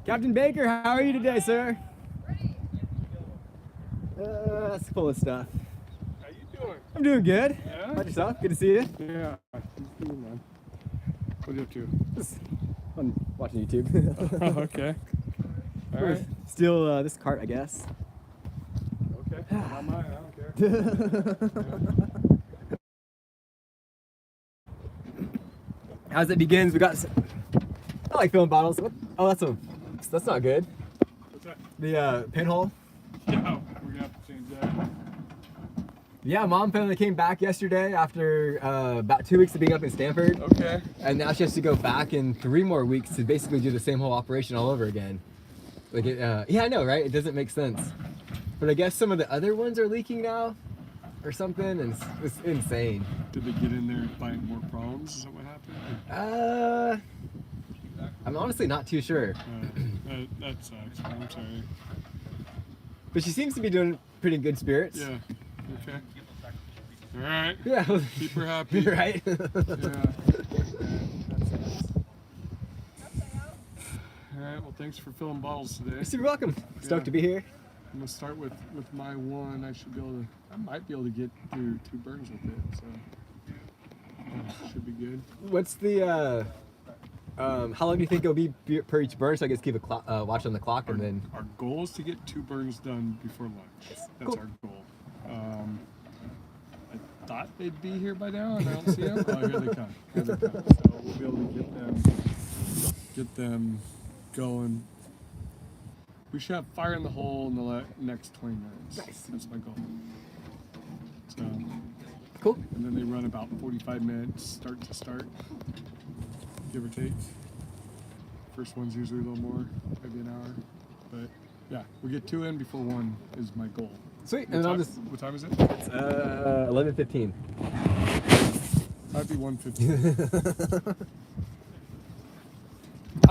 Captain Baker, how are you today, sir? That's full of stuff. How you doing? I'm doing good. Yeah? How about yourself? Good to see you. Yeah. Man. What are you up to? Just, I'm watching YouTube. Okay. All right. Steal this cart, I guess. Okay. Not mine. I don't care. As it begins, we got. I like filling bottles. What? Oh, that's not good. What's that? The pinhole. Yeah. We're gonna have to change that. Yeah, Mom finally came back yesterday after about 2 weeks of being up in Stanford. Okay. And now she has to go back in 3 more weeks to basically do the same whole operation all over again. Like, yeah, I know, right? It doesn't make sense. But I guess some of the other ones are leaking now, or something, and it's insane. Did they get in there and find more problems? Is that what happened? I'm honestly not too sure. That sucks. I'm sorry. But she seems to be doing pretty good spirits. Yeah. Okay. All right. Yeah. Keep her happy. Right? Yeah. All right. Well, thanks for filling bottles today. You're super welcome. Stoked to be here. I'm gonna start with my one. I might be able to get through 2 burns with it. So should be good. What's the how long do you think it'll be per each burn? So I guess keep a watch on the clock and then. Our goal is to get 2 burns done before lunch. That's Cool. our goal. I thought they'd be here by now, and I don't see them. Oh, here they come. Here they come. So we'll be able to get them going. We should have fire in the hole in the next 20 minutes. Nice. That's my goal. So, Cool. and then they run about 45 minutes, start to start, give or take. First one's usually a little more, maybe an hour. But yeah, we get 2 in before 1 is my goal. Sweet. What And I'll time, just. what time is it? It's 11:15. Might be 1:15.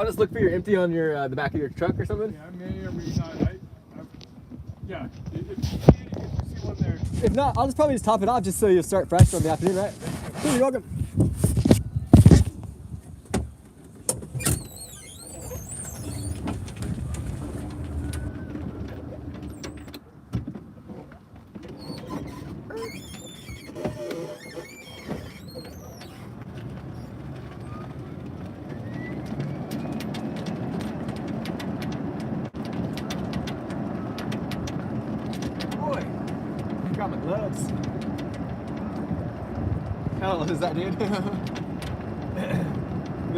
I'll just look for your empty on your the back of your truck or something. Yeah, I may or may not. Yeah, if you see one there. If not, I'll just probably just top it off just so you'll start fresh from the afternoon, right? Cool, you're welcome. Boy, I got my gloves. How old is that dude? The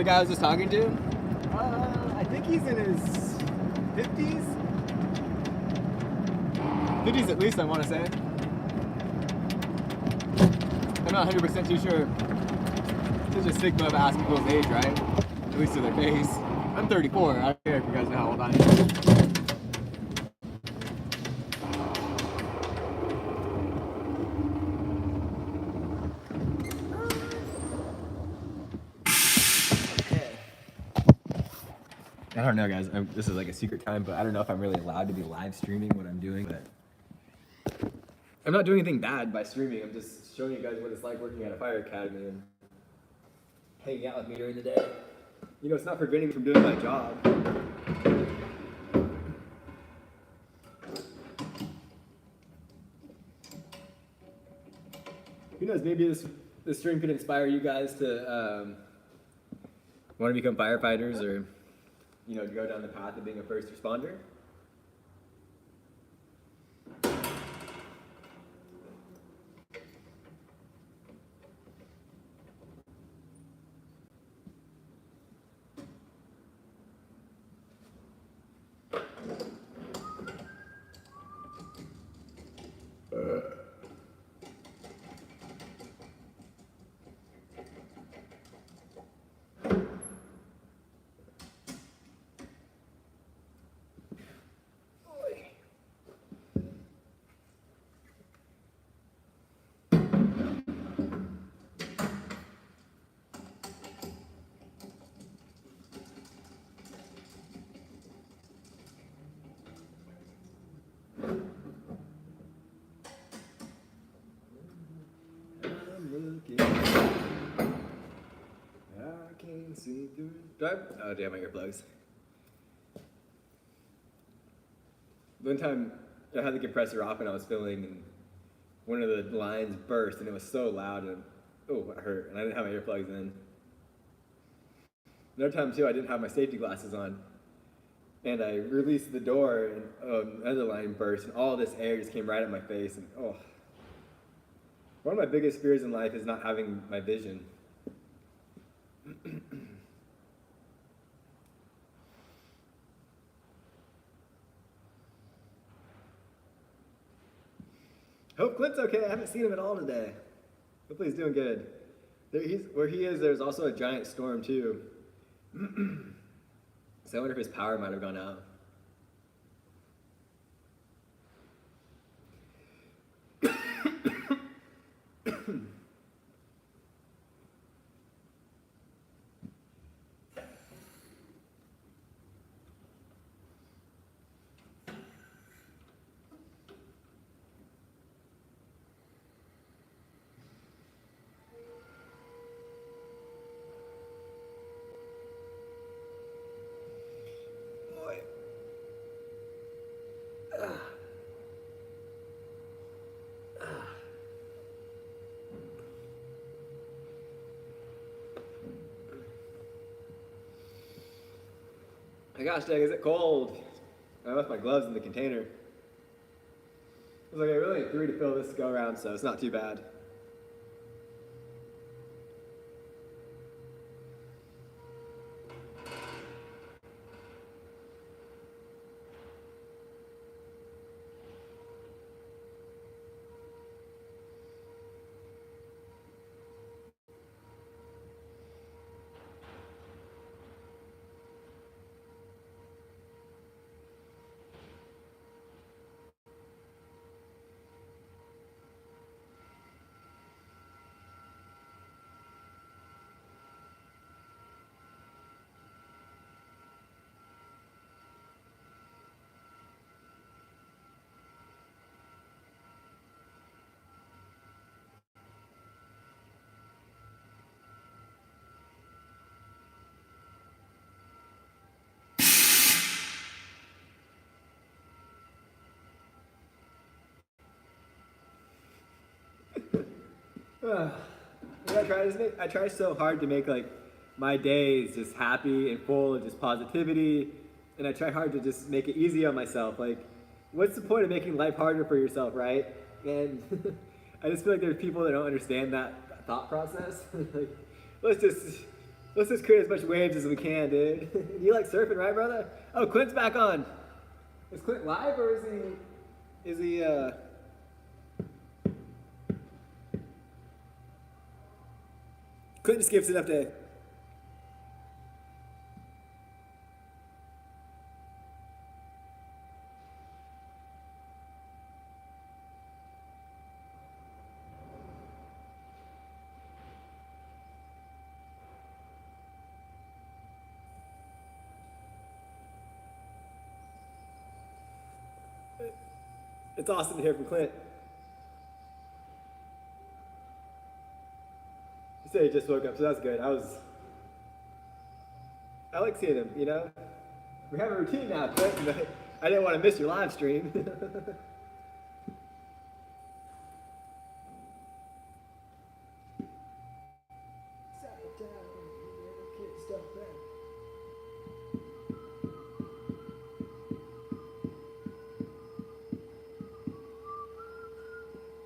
guy I was just talking to? I think he's in his 50s. 50s at least, I want to say. I'm not 100% too sure. There's a stigma of asking people's age, right? At least to their face. I'm 34. I don't care if you guys know how old I am. I don't know, guys. This is like a secret time, but I don't know if I'm really allowed to be live streaming what I'm doing. But I'm not doing anything bad by streaming. I'm just showing you guys what it's like working at a fire academy and hanging out with me during the day. You know, it's not preventing me from doing my job. Who knows? Maybe this stream could inspire you guys to want to become firefighters or, you know, to go down the path of being a first responder. I can see through. Oh, do you have my earplugs? One time I had the compressor off and I was filming, and one of the lines burst, and it was so loud, and oh, it hurt, and I didn't have my earplugs in. Another time too, I didn't have my safety glasses on, and I released the door, and another line burst, and all this air just came right at my face, and oh. One of my biggest fears in life is not having my vision. Hope Clint's okay. I haven't seen him at all today. Hopefully he's doing good. Where he is, there's also a giant storm too. So I wonder if his power might have gone out. My gosh dang, is it cold? I left my gloves in the container. I was like, I really had 3 to fill this go around, so it's not too bad. I try so hard to make like my days just happy and full of just positivity, and I try hard to just make it easy on myself. Like, what's the point of making life harder for yourself, right? And I just feel like there's people that don't understand that thought process. Like, let's just create as much waves as we can, dude. You like surfing, right, brother? Oh, Clint's back on. Is Clint live or is he Clint just gave us an update. It's awesome to hear from Clint. He said he just woke up, so that's good. I like seeing him, you know? We have a routine now, Clint, but I didn't want to miss your live stream.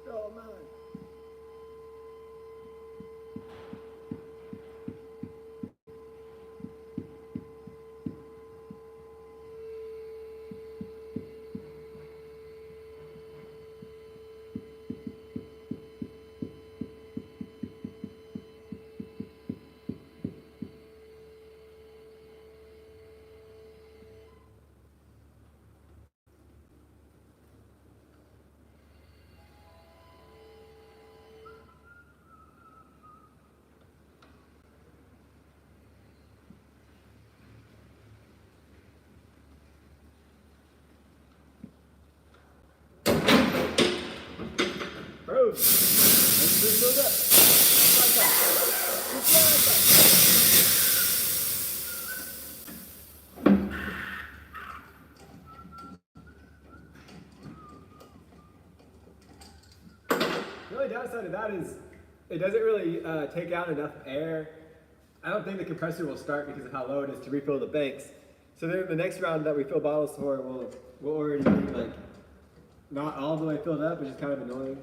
Oh, man. Bro, let's just build up. Just like that. Just like that. The only downside of that is it doesn't really take out enough air. I don't think the compressor will start because of how low it is to refill the banks. So then the next round that we fill bottles for will already be like not all the way filled up, which is kind of annoying.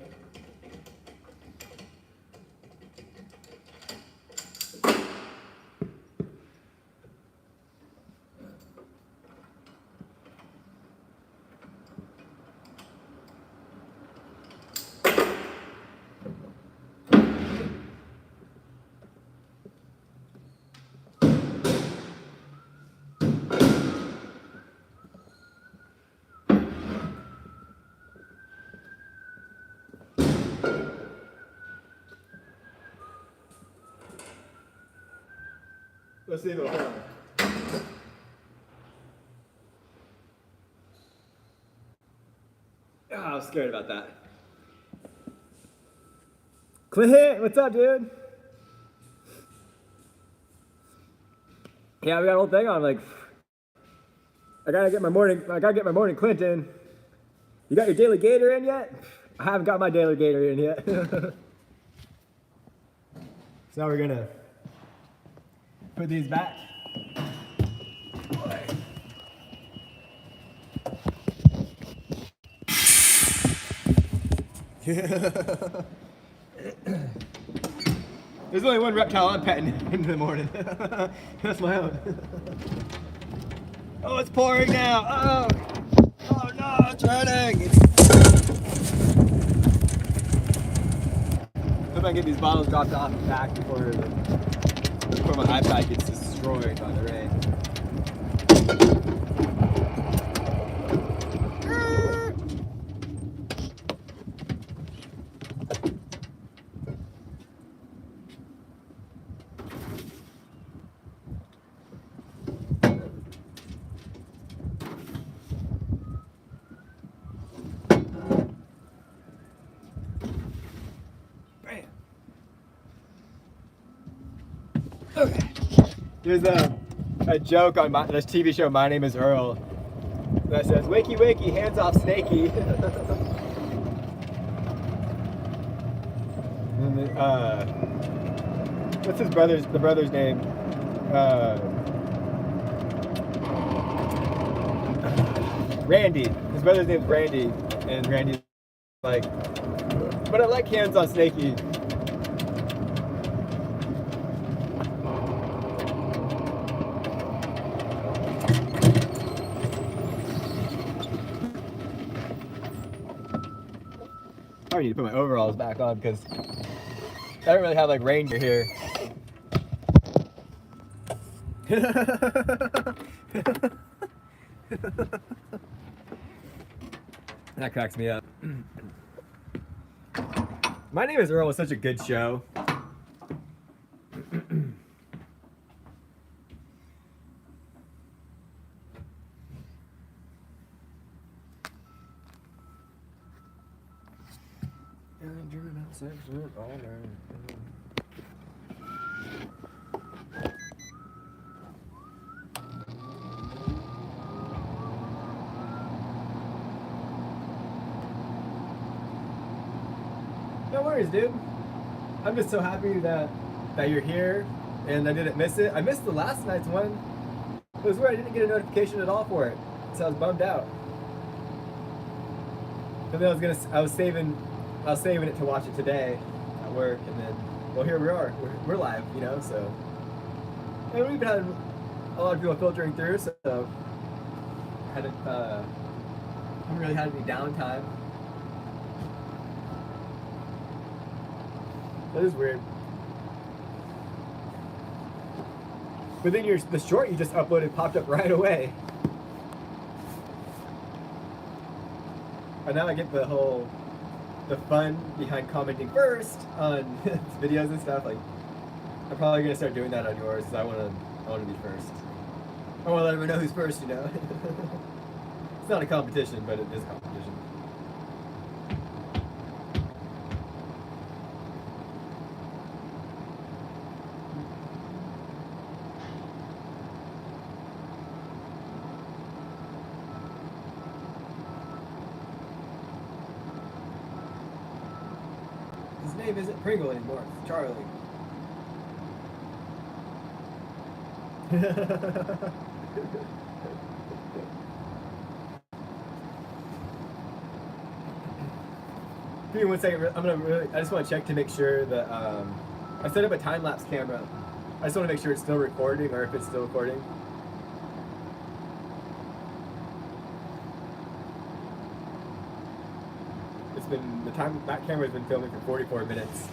Let's see if it'll hold on. Oh, I was scared about that. Clint, what's up, dude? Yeah, we got a whole thing on. Like, I gotta get my morning Clint in. You got your daily gator in yet? I haven't got my daily gator in yet. So now we're gonna put these back. There's only one reptile I'm petting in the morning. That's my own. Oh, it's pouring now. Oh no, it's raining. Hope I can get these bottles dropped off and back before my iPad gets destroyed by the rain. Okay. There's a joke on this TV show, My Name is Earl, that says, "Wakey, wakey, hands off, snakey." And What's the brother's name? Randy. His brother's name's Randy, and Randy's like, but I like hands on Snakey. I need to put my overalls back on because I don't really have like rain gear here. That cracks me up. My Name is Earl was such a good show. No worries, dude. I'm just so happy that you're here, and I didn't miss it. I missed the last night's one. It was weird. I didn't get a notification at all for it, so I was bummed out. And then I was saving it to watch it today at work, and then, well, here we are. We're live, you know. So, and we've had a lot of people filtering through, so haven't really had any downtime. That is weird. But then the short you just uploaded popped up right away. And now I get the fun behind commenting first on videos and stuff. Like, I'm probably gonna start doing that on yours because I wanna be first. I wanna let everyone know who's first, you know. It's not a competition, but it is a competition. His name isn't Pringle anymore, it's Charlie. Give me 1 second. I just want to check to make sure that I set up a time lapse camera. I just want to make sure it's still recording, or if it's still recording. That camera's been filming for 44 minutes.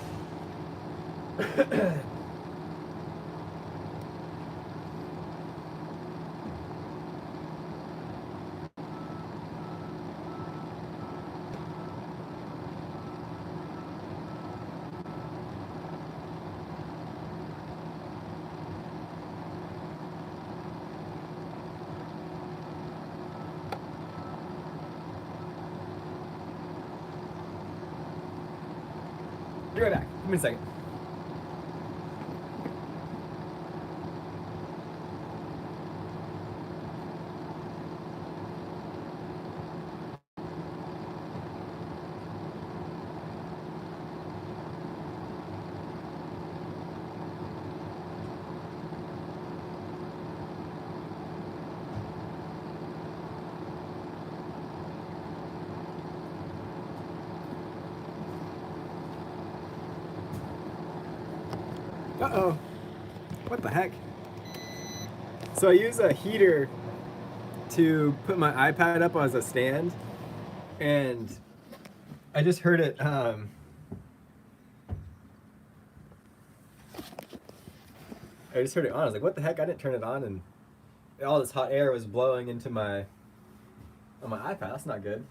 Be right back. Give me a second. Uh-oh. What the heck? So I use a heater to put my iPad up as a stand, and I just heard it, I just heard it on. I was like, what the heck? I didn't turn it on, and all this hot air was blowing into on my iPad. That's not good.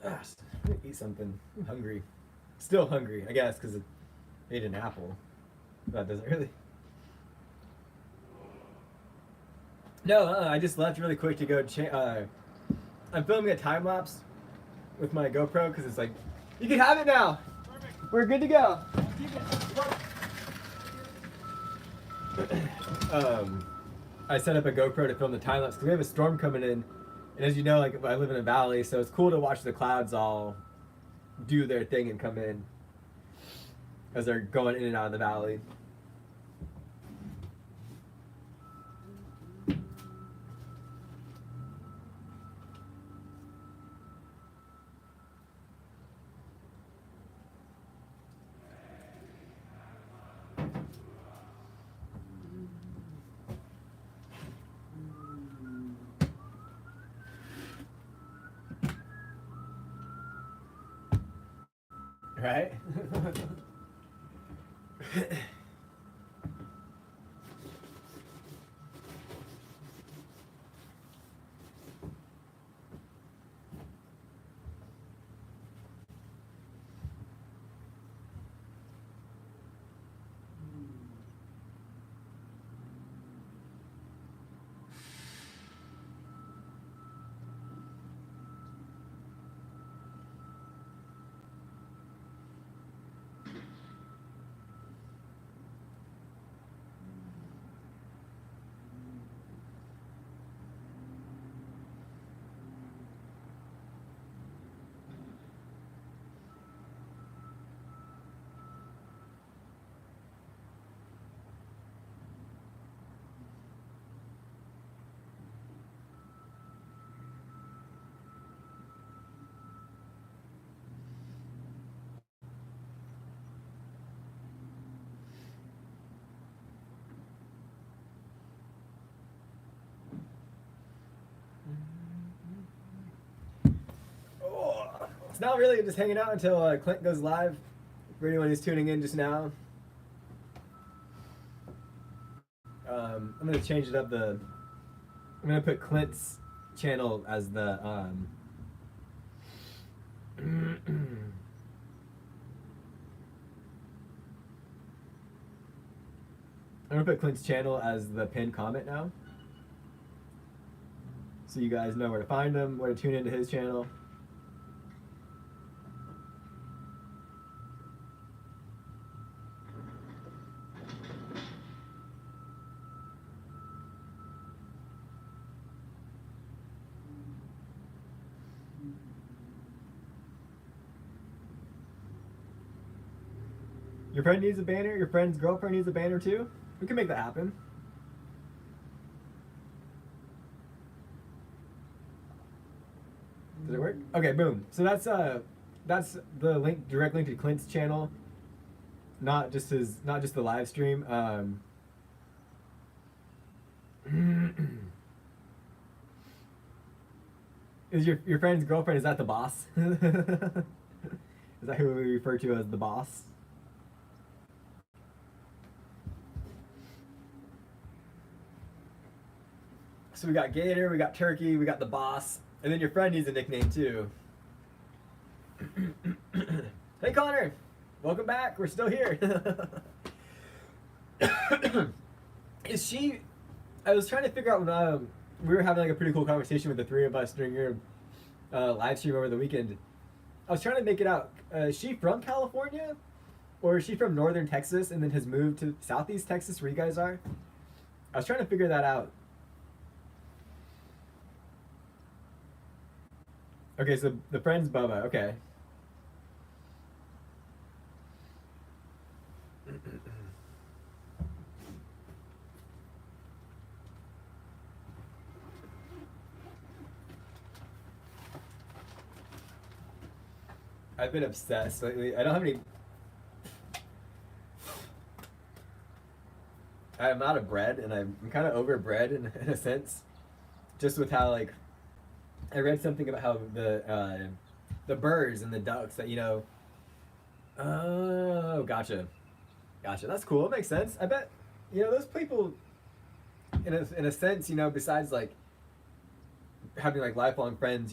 Gosh, I'm gonna eat something. I'm hungry. Still hungry, I guess, because I ate an apple. That doesn't really. No, I just left really quick to go. I'm filming a time lapse with my GoPro because it's like, you can have it now. Perfect. We're good to go. Keep it. I set up a GoPro to film the time lapse because we have a storm coming in, and as you know, like I live in a valley, so it's cool to watch the clouds all do their thing and come in as they're going in and out of the valley. Right? It's not really just hanging out until Clint goes live. For anyone who's tuning in just now, I'm gonna change it up. I'm gonna put Clint's channel as the. I'm gonna put Clint's channel as the pinned comment now, so you guys know where to find him, where to tune into his channel. Your friend needs a banner? Your friend's girlfriend needs a banner too? We can make that happen. Does it work? Okay, boom. So that's the link, direct link to Clint's channel. Not just the live stream. Is your friend's girlfriend, is that the boss? Is that who we refer to as the boss? So we got Gator, we got Turkey, we got the boss, and then your friend needs a nickname too. Hey Connor, welcome back. We're still here. Is she? I was trying to figure out when we were having like a pretty cool conversation with the three of us during your live stream over the weekend. I was trying to make it out. Is she from California, or is she from northern Texas and then has moved to southeast Texas where you guys are? I was trying to figure that out. Okay, so the friend's Bubba. Okay. I've been obsessed lately. I don't have any. I'm out of bread, and I'm kind of over bread in a sense, just with how like. I read something about how the birds and the ducks that Oh, gotcha. That's cool. It makes sense. I bet those people, in a sense, besides like having like lifelong friends,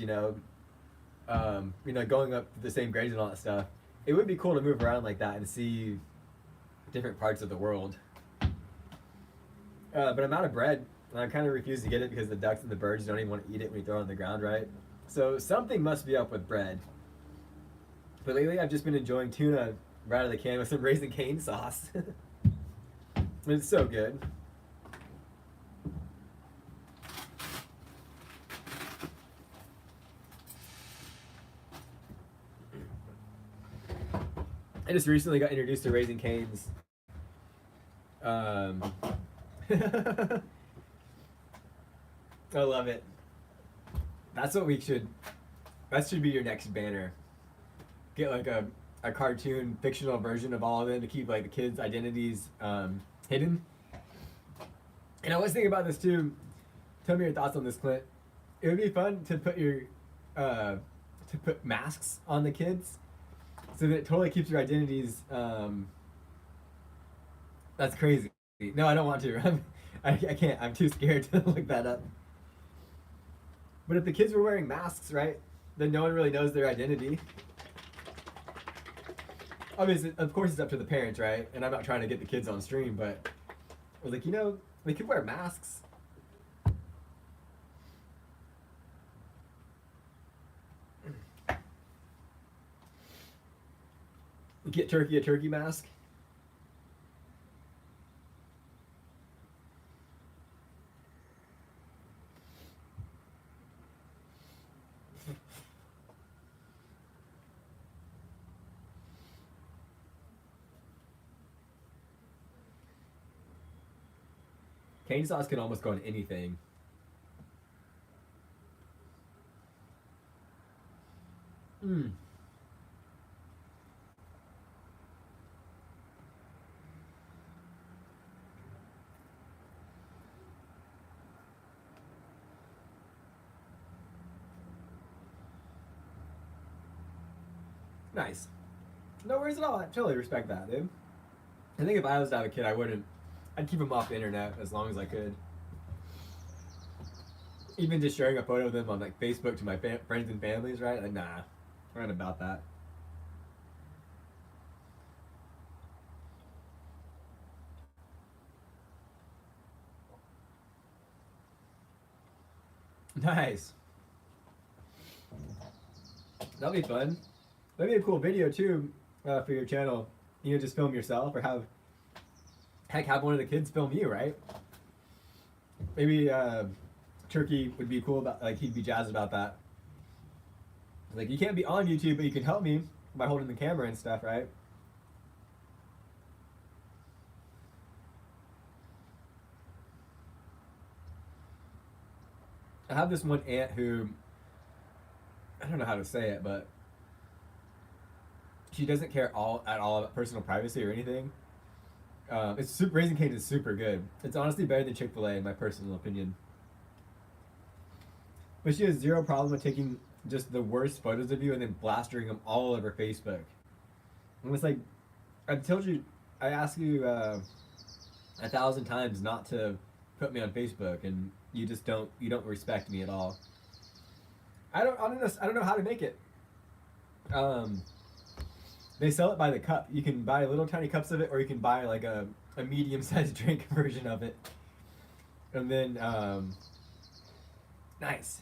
you know, going up the same grades and all that stuff, it would be cool to move around like that and see different parts of the world. But I'm out of bread, and I kind of refuse to get it because the ducks and the birds don't even want to eat it when you throw it on the ground, right? So something must be up with bread. But lately, I've just been enjoying tuna right out of the can with some Raising Cane sauce. It's so good. I just recently got introduced to Raising Cane's. I love it. That's what we should. That should be your next banner. Get like a cartoon fictional version of all of them to keep like the kids' identities hidden. And I was thinking about this too. Tell me your thoughts on this, Clint. It would be fun to put your to put masks on the kids, so that it totally keeps your identities. That's crazy. No, I don't want to. I can't. I'm too scared to look that up. But if the kids were wearing masks, right, then no one really knows their identity. Obviously, of course, it's up to the parents, right? And I'm not trying to get the kids on stream, but I was like, you know, they could wear masks. Get Turkey a turkey mask. Cane sauce can almost go on anything. Mmm. Nice. No worries at all. I totally respect that, dude. I think if I was to have a kid, I wouldn't. I'd keep them off the internet as long as I could. Even just sharing a photo of them on like Facebook to my friends and families, right? Like, nah, we're not about that. Nice. That'll be fun. That'd be a cool video too for your channel. You know, just film yourself or have one of the kids film you, right? Maybe Turkey would be cool about, like, he'd be jazzed about that. Like, you can't be on YouTube, but you can help me by holding the camera and stuff, right? I have this one aunt who, I don't know how to say it, but she doesn't care at all about personal privacy or anything. Raising Cane is super good. It's honestly better than Chick-fil-A in my personal opinion. But she has zero problem with taking just the worst photos of you and then blastering them all over Facebook. And it's like, I've told you, I ask you 1,000 times not to put me on Facebook, and you just don't respect me at all. I don't know how to make it. They sell it by the cup. You can buy little tiny cups of it, or you can buy like a medium-sized drink version of it. And then, nice.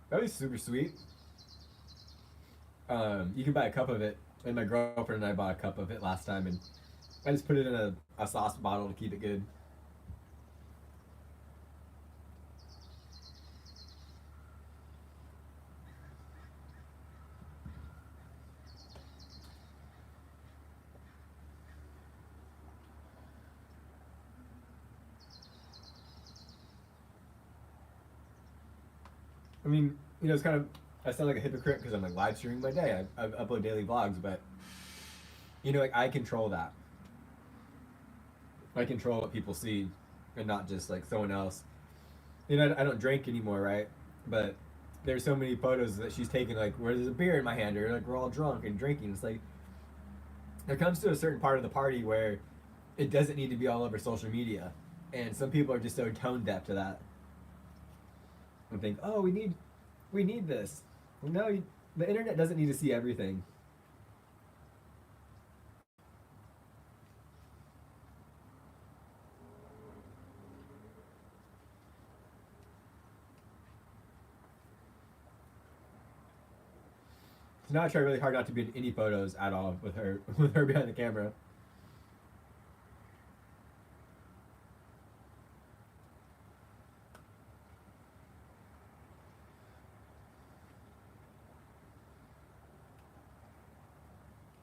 That was super sweet. You can buy a cup of it, and my girlfriend and I bought a cup of it last time, and I just put it in a sauce bottle to keep it good. I mean, you know, it's kind of, I sound like a hypocrite because I'm like live streaming my day. I upload daily vlogs, but you know, like, I control that. I control what people see, and not just like someone else. You know, I don't drink anymore, right? But there's so many photos that she's taken, like where there's a beer in my hand, or like we're all drunk and drinking. It's like there comes to a certain part of the party where it doesn't need to be all over social media, and some people are just so tone deaf to that. And think, oh, we need this. No, the internet doesn't need to see everything. So now I try really hard not to be in any photos at all with her with her behind the camera.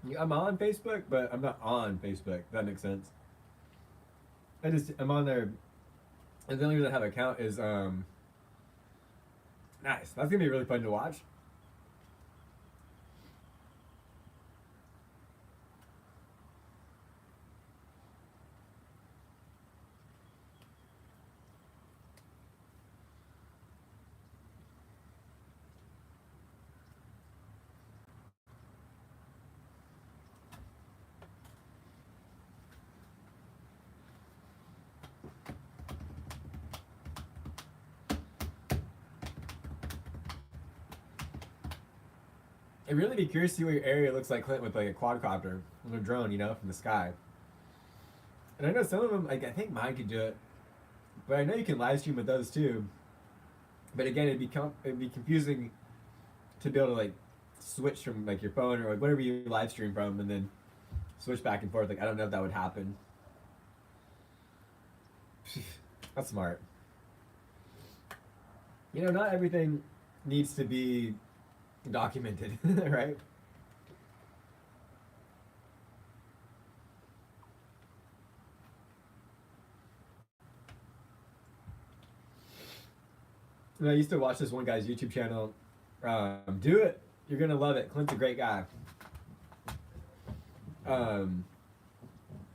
Yeah, I'm on Facebook, but I'm not on Facebook. If that makes sense. I'm on there, and the only reason I have an account is nice. That's gonna be really fun to watch. I'd really be curious to see what your area looks like, Clint, with like a quadcopter, with a drone, you know, from the sky. And I know some of them, like I think mine could do it, but I know you can live stream with those too. But again, it'd be confusing to be able to like switch from like your phone or like whatever you live stream from, and then switch back and forth. Like I don't know if that would happen. That's smart. You know, not everything needs to be documented, right? And I used to watch this one guy's YouTube channel. Do it. You're gonna love it. Clint's a great guy.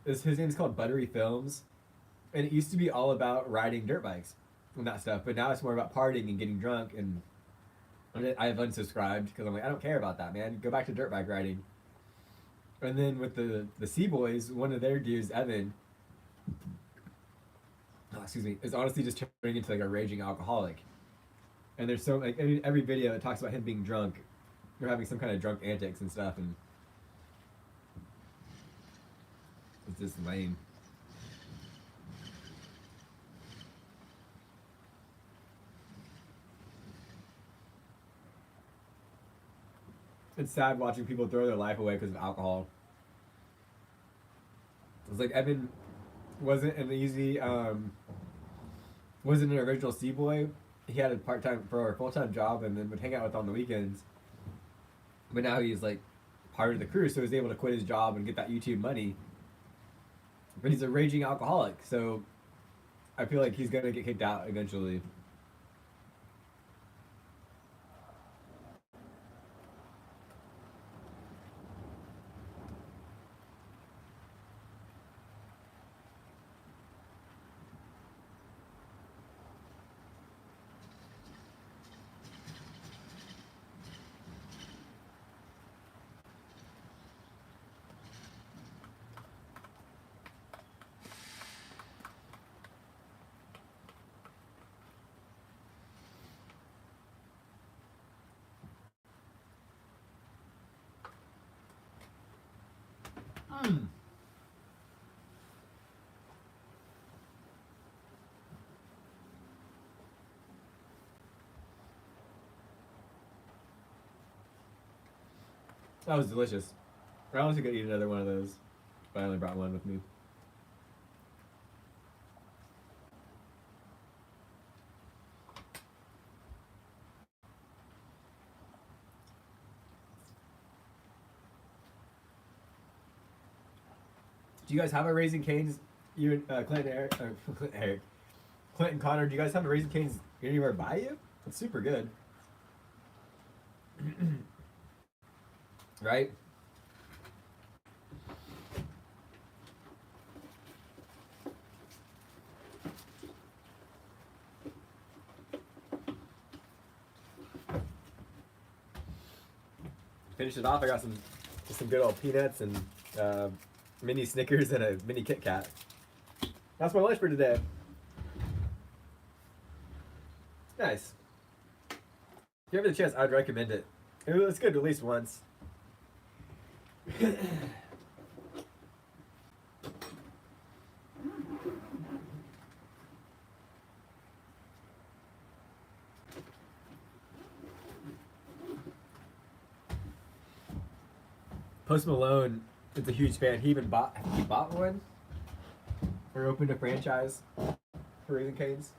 His name's called Buttery Films, and it used to be all about riding dirt bikes and that stuff. But now it's more about partying and getting drunk. And I've unsubscribed because I'm like, I don't care about that, man. Go back to dirt bike riding. And then with the Sea Boys, one of their dudes, Evan, is honestly just turning into like a raging alcoholic. And there's so like every video it talks about him being drunk or having some kind of drunk antics and stuff, and it's just lame. It's sad watching people throw their life away because of alcohol. It's like Evan wasn't wasn't an original Sea Boy. He had a full-time job and then would hang out with on the weekends. But now he's like part of the crew, so he's able to quit his job and get that YouTube money. But he's a raging alcoholic, so I feel like he's gonna get kicked out eventually. That was delicious. I honestly could eat another one of those, but I only brought one with me. Do you guys have a Raising Cane's? You, Clint and Eric, Eric, Clint and Connor, do you guys have a Raising Cane's anywhere by you? It's super good. Right? Finish it off. I got some good old peanuts and mini Snickers and a mini Kit Kat. That's my lunch for today. Nice. you have the chance, I'd recommend it. It's good at least once. Post Malone is a huge fan. He bought one or opened a franchise for Raising Cane's.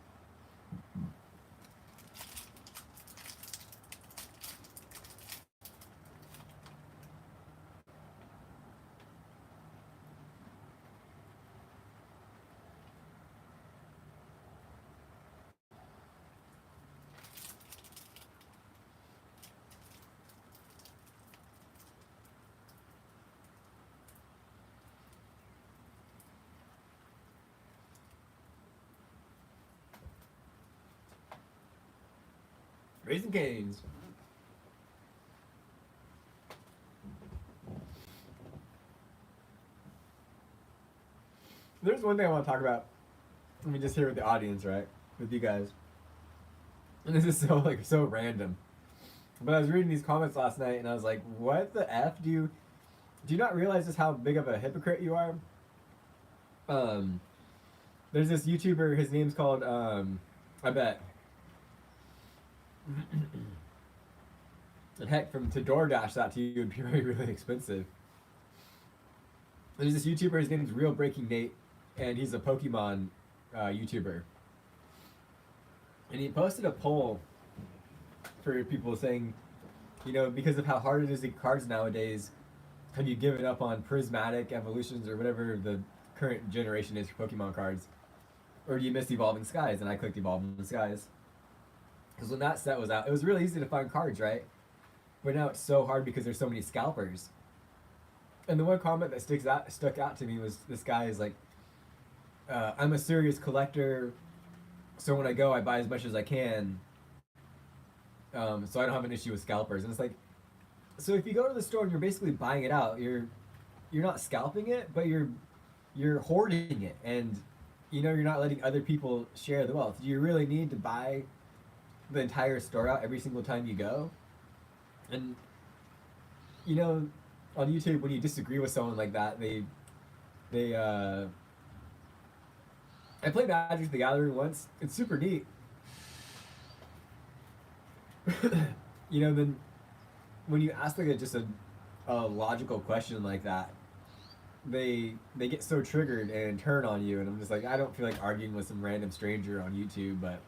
Raising Cane's. There's one thing I want to talk about. Let me just hear with the audience, right? With you guys. And this is so random. But I was reading these comments last night and I was like, what the F do you not realize just how big of a hypocrite you are? There's this YouTuber, his name's called I bet. And heck, to DoorDash that to you would be really, really expensive. There's this YouTuber, his name is Real Breaking Nate, and he's a Pokemon YouTuber. And he posted a poll for people saying, you know, because of how hard it is to get cards nowadays, have you given up on prismatic evolutions or whatever the current generation is for Pokemon cards? Or do you miss Evolving Skies? And I clicked Evolving Skies. Because when that set was out, it was really easy to find cards, right? But now it's so hard because there's so many scalpers. And the one comment that stuck out to me was this guy is like, I'm a serious collector, so when I go, I buy as much as I can, so I don't have an issue with scalpers. And it's like, so if you go to the store and you're basically buying it out, you're not scalping it, but you're hoarding it, and you know you're not letting other people share the wealth. Do you really need to buy the entire store out every single time you go? And you know, on YouTube, when you disagree with someone like that, I played Magic the Gathering once. It's super neat. You know, then when you ask like just a logical question like that, they get so triggered and turn on you, and I'm just like, I don't feel like arguing with some random stranger on YouTube, but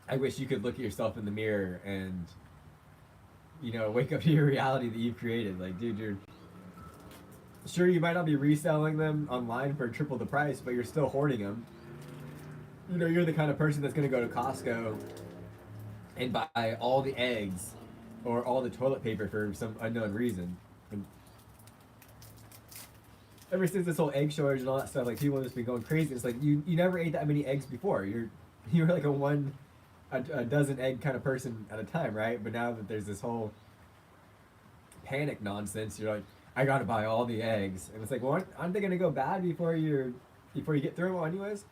I wish you could look at yourself in the mirror and, you know, wake up to your reality that you've created. Like, dude, sure, you might not be reselling them online for triple the price, but you're still hoarding them. You know, you're the kind of person that's going to go to Costco and buy all the eggs or all the toilet paper for some unknown reason. And ever since this whole egg shortage and all that stuff, like, people have just been going crazy. It's like, you never ate that many eggs before. You're like a dozen egg kind of person at a time, right? But now that there's this whole panic nonsense, you're like, I gotta buy all the eggs, and it's like, well, aren't they gonna go bad before you get through them anyways?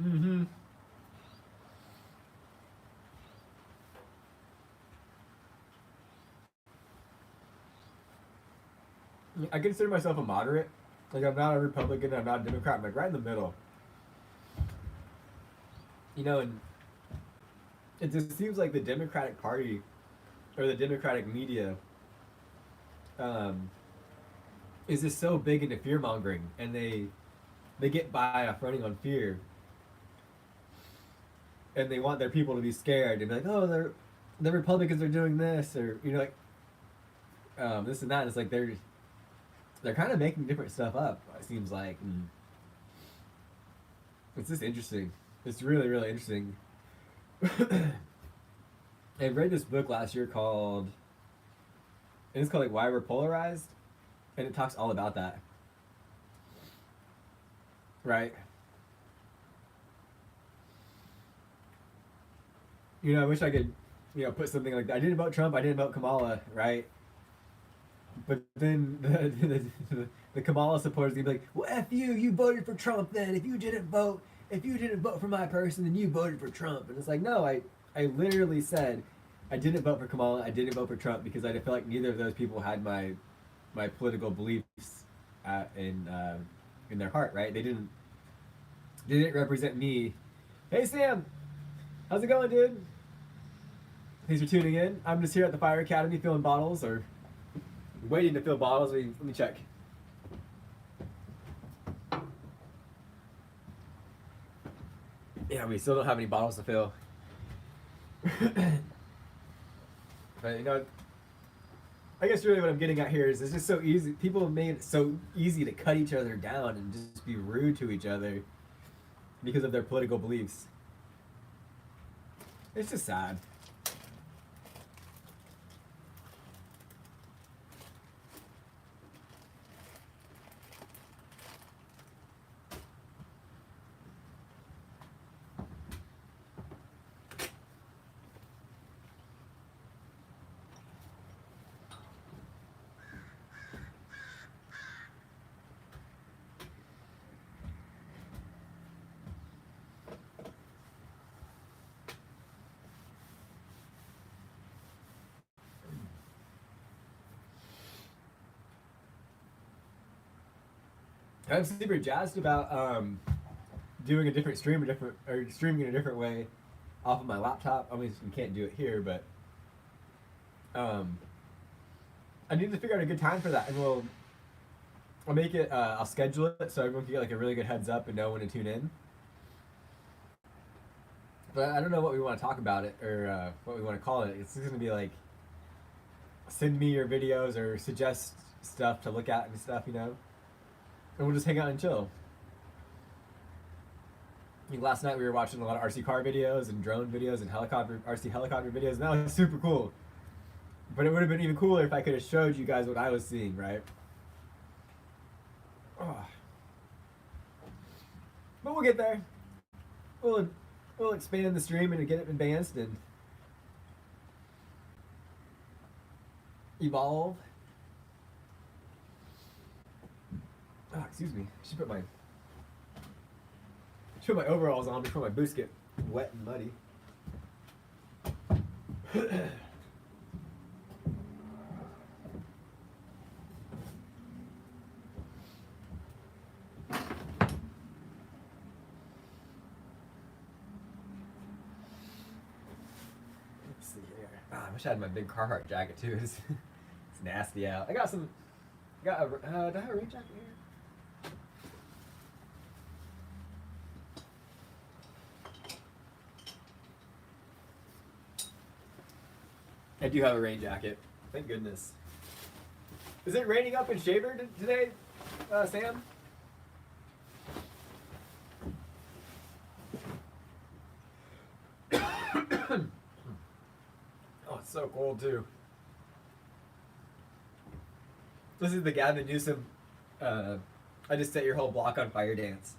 Mm-hmm. I consider myself a moderate. Like, I'm not a Republican, I'm not a Democrat, I'm like right in the middle. You know, and it just seems like the Democratic Party or the Democratic media is just so big into fear mongering, and they get by off running on fear, and they want their people to be scared and be like, oh, the Republicans are doing this, or you know, like this and that. It's like they're kind of making different stuff up, it seems like. And it's just interesting. It's really, really interesting. I read this book last year called like Why We're Polarized, and it talks all about that. Right? You know, I wish I could, you know, put something like that. I didn't vote Trump, I didn't vote Kamala, right? But then the Kamala supporters gonna be like, "Well, f you, you voted for Trump. Then if you didn't vote for my person, then you voted for Trump." And it's like, no, I literally said I didn't vote for Kamala. I didn't vote for Trump because I felt like neither of those people had my political beliefs in their heart. Right? They didn't represent me. Hey Sam, how's it going, dude? Thanks for tuning in. I'm just here at the Fire Academy filling bottles or waiting to fill bottles. Let me check. Yeah, we still don't have any bottles to fill. But you know, I guess really what I'm getting at here is it's just so easy. People have made it so easy to cut each other down and just be rude to each other because of their political beliefs. It's just sad. I'm super jazzed about doing a different stream, or streaming in a different way off of my laptop. I mean, we can't do it here, but I need to figure out a good time for that, and I'll make it. I'll schedule it so everyone can get like a really good heads up and know when to tune in. But I don't know what we want to talk about it or what we want to call it. It's just gonna be like send me your videos or suggest stuff to look at and stuff, you know. And we'll just hang out and chill. I think last night we were watching a lot of RC car videos and drone videos and RC helicopter videos, and that was super cool. But it would have been even cooler if I could have showed you guys what I was seeing, right? Oh. But we'll get there. We'll expand the stream and get it advanced and evolve. Oh, excuse me. I should put my overalls on before my boots get wet and muddy. Let's see here. I wish I had my big Carhartt jacket too. It's nasty out. Do I have a rain jacket here? I do have a rain jacket. Thank goodness. Is it raining up in Shaver today, Sam? Oh, it's so cold too. This is the Gavin Newsom, I just set your whole block on fire dance.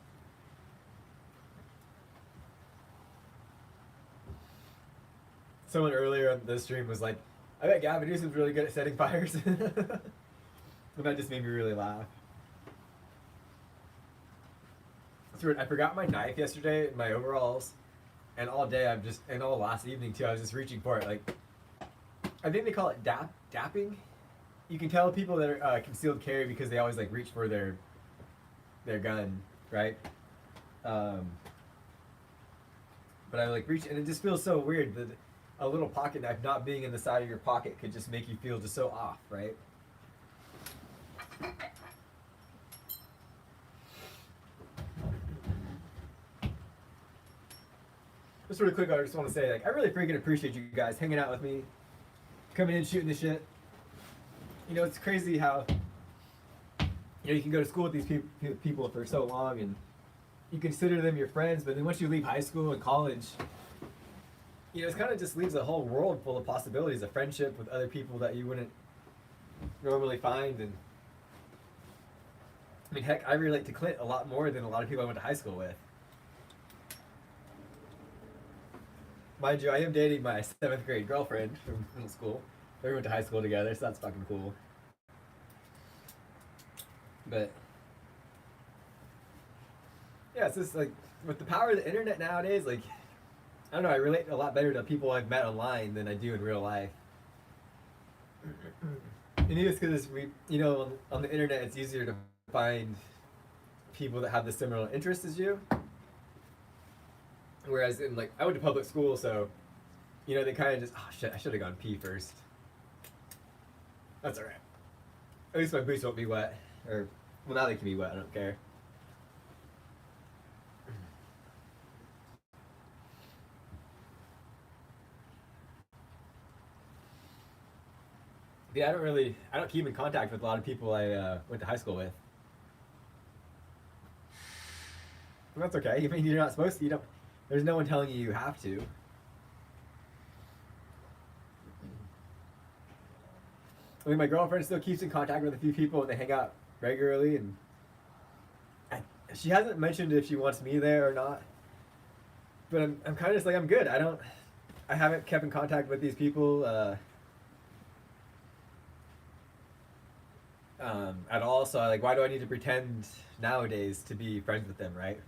Someone earlier on the stream was like, I bet Gavin Newsom's really good at setting fires. And that just made me really laugh. It's weird. I forgot my knife yesterday in my overalls. And all day and all last evening too, I was just reaching for it. Like, I think they call it dapping. You can tell people that are concealed carry because they always like reach for their gun, right? But I like reach, and it just feels so weird that a little pocket knife not being in the side of your pocket could just make you feel just so off, right? Just really quick, I just want to say, like, I really freaking appreciate you guys hanging out with me, coming in, shooting the shit. You know, it's crazy how, you know, you can go to school with these people for so long, and you consider them your friends, but then once you leave high school and college, you know, it kind of just leaves a whole world full of possibilities of friendship with other people that you wouldn't normally find. And I mean, heck, I relate to Clint a lot more than a lot of people I went to high school with. Mind you, I am dating my 7th grade girlfriend from middle school. We went to high school together, so that's fucking cool. But yeah, it's just like with the power of the internet nowadays, like I don't know, I relate a lot better to people I've met online than I do in real life. And it's because we, you know, on the internet, it's easier to find people that have the similar interests as you. Whereas in like, I went to public school, so you know, they kind of just, oh shit, I should have gone pee first. That's alright. At least my boots won't be wet. Or, well, now they can be wet, I don't care. Yeah, I don't keep in contact with a lot of people I went to high school with. And that's okay. I mean, you're not supposed to, you don't, there's no one telling you you have to. I mean, my girlfriend still keeps in contact with a few people and they hang out regularly, and she hasn't mentioned if she wants me there or not. But I'm kind of just like, I'm good. I haven't kept in contact with these people at all. So like, why do I need to pretend nowadays to be friends with them, right?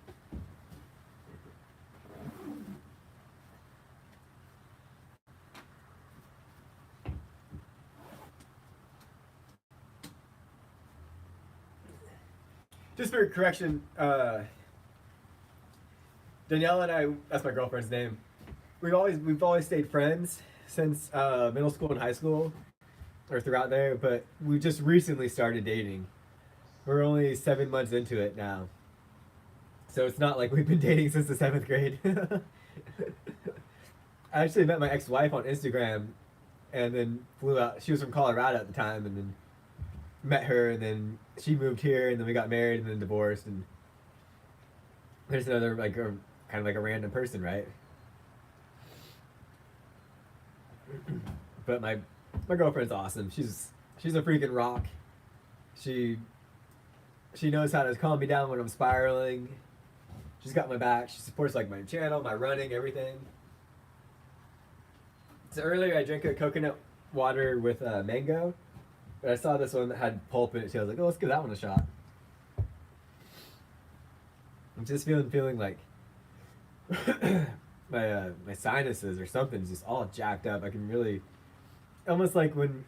Just for correction, Danielle and I, that's my girlfriend's name. We've always stayed friends since middle school and high school, or throughout there. But we just recently started dating. We're only 7 months into it now, so it's not like we've been dating since the 7th grade. I actually met my ex-wife on Instagram, and then flew out. She was from Colorado at the time, and then met her, and then she moved here, and then we got married, and then divorced, and there's another like a, kind of like a random person, right? But my girlfriend's awesome. She's a freaking rock. She knows how to calm me down when I'm spiraling. She's got my back. She supports like my channel, my running, everything. So earlier I drank a coconut water with mango. But I saw this one that had pulp in it too. I was like, oh, let's give that one a shot. I'm just feeling like my sinuses or something is just all jacked up. I can really, almost like when,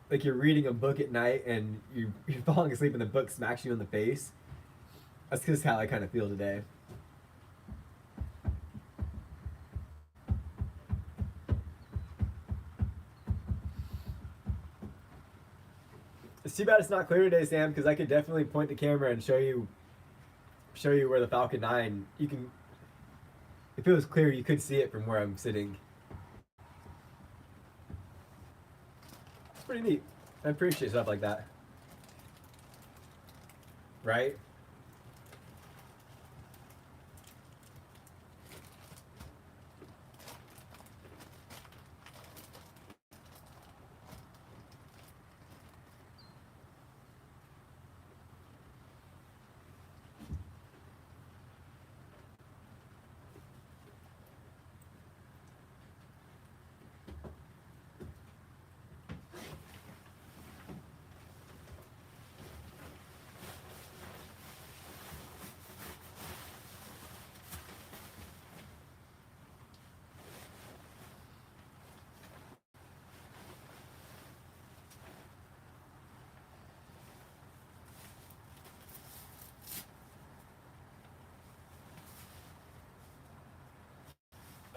like you're reading a book at night and you're falling asleep and the book smacks you in the face. That's just how I kind of feel today. It's too bad it's not clear today, Sam, because I could definitely point the camera and show you where the Falcon 9. You can, if it was clear, you could see it from where I'm sitting. It's pretty neat. I appreciate stuff like that. Right?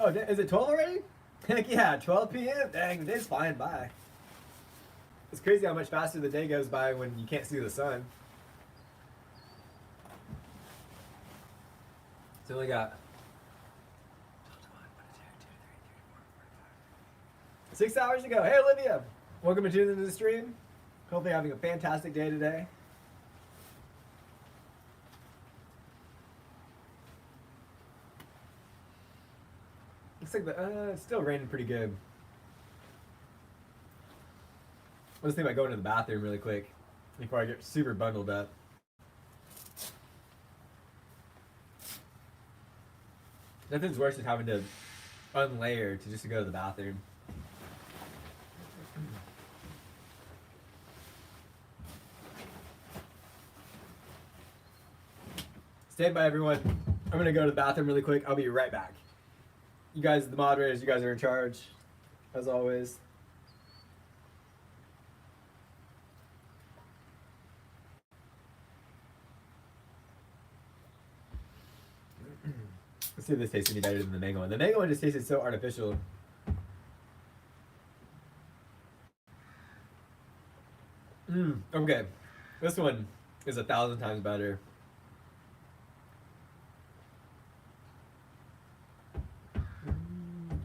Oh, is it 12 already? Heck yeah, 12 p.m. Dang, the day's flying by. It's crazy how much faster the day goes by when you can't see the sun. It's only got 6 hours to go. Hey, Olivia. Welcome to tuning into the stream. Hopefully you're having a fantastic day today. Looks like it's still raining pretty good. I was thinking about going to the bathroom really quick before I get super bundled up. Nothing's worse than having to unlayer to just to go to the bathroom. Stand by, everyone. I'm gonna go to the bathroom really quick. I'll be right back. You guys, the moderators, you guys are in charge, as always. Let's see if this tastes any better than the mango one. The mango one just tasted so artificial. Okay. This one is 1,000 times better.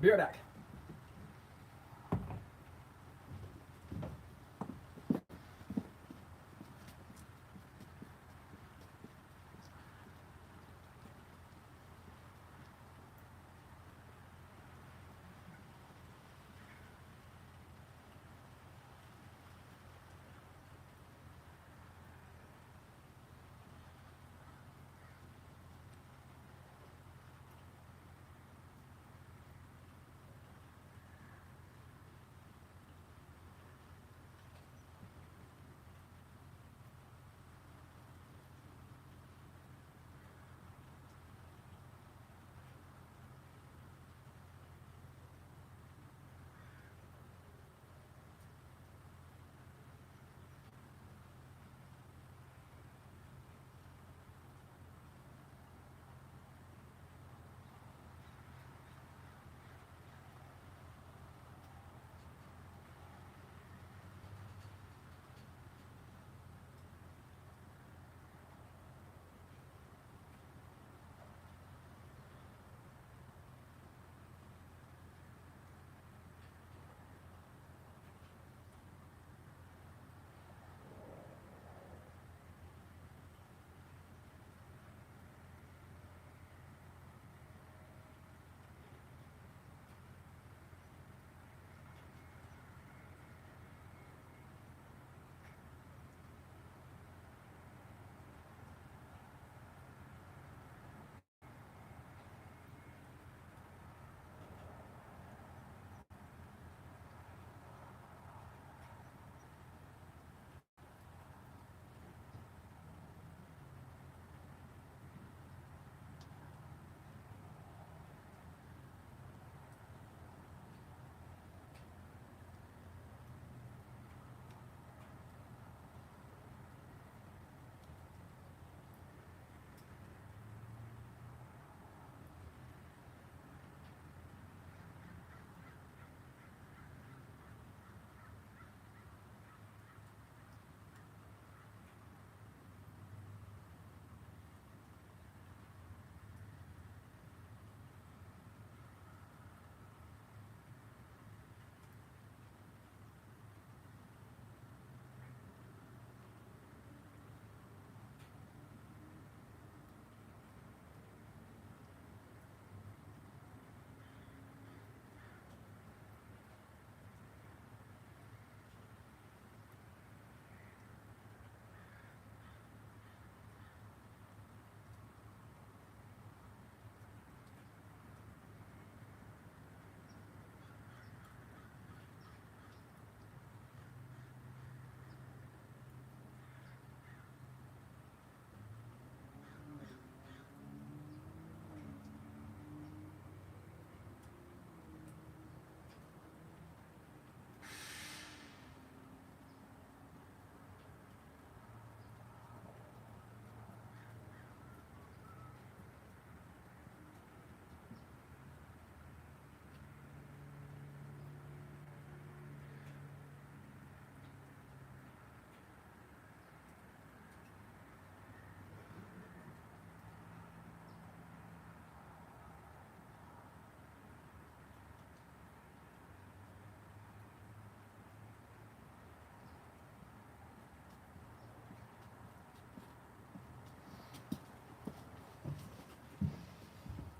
Be right back.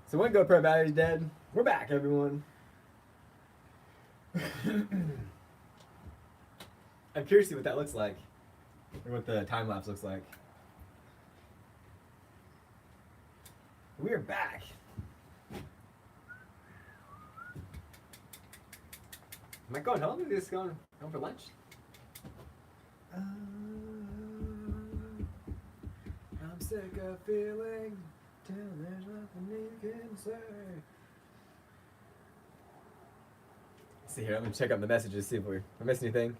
So one GoPro battery's dead. We're back, everyone. I'm curious to see what that looks like, or what the time lapse looks like. We are back. Am I going home? Is this going home for lunch? I'm sick of feeling till there's nothing you can say. Let's see here, let me check out the messages, see if I missed anything.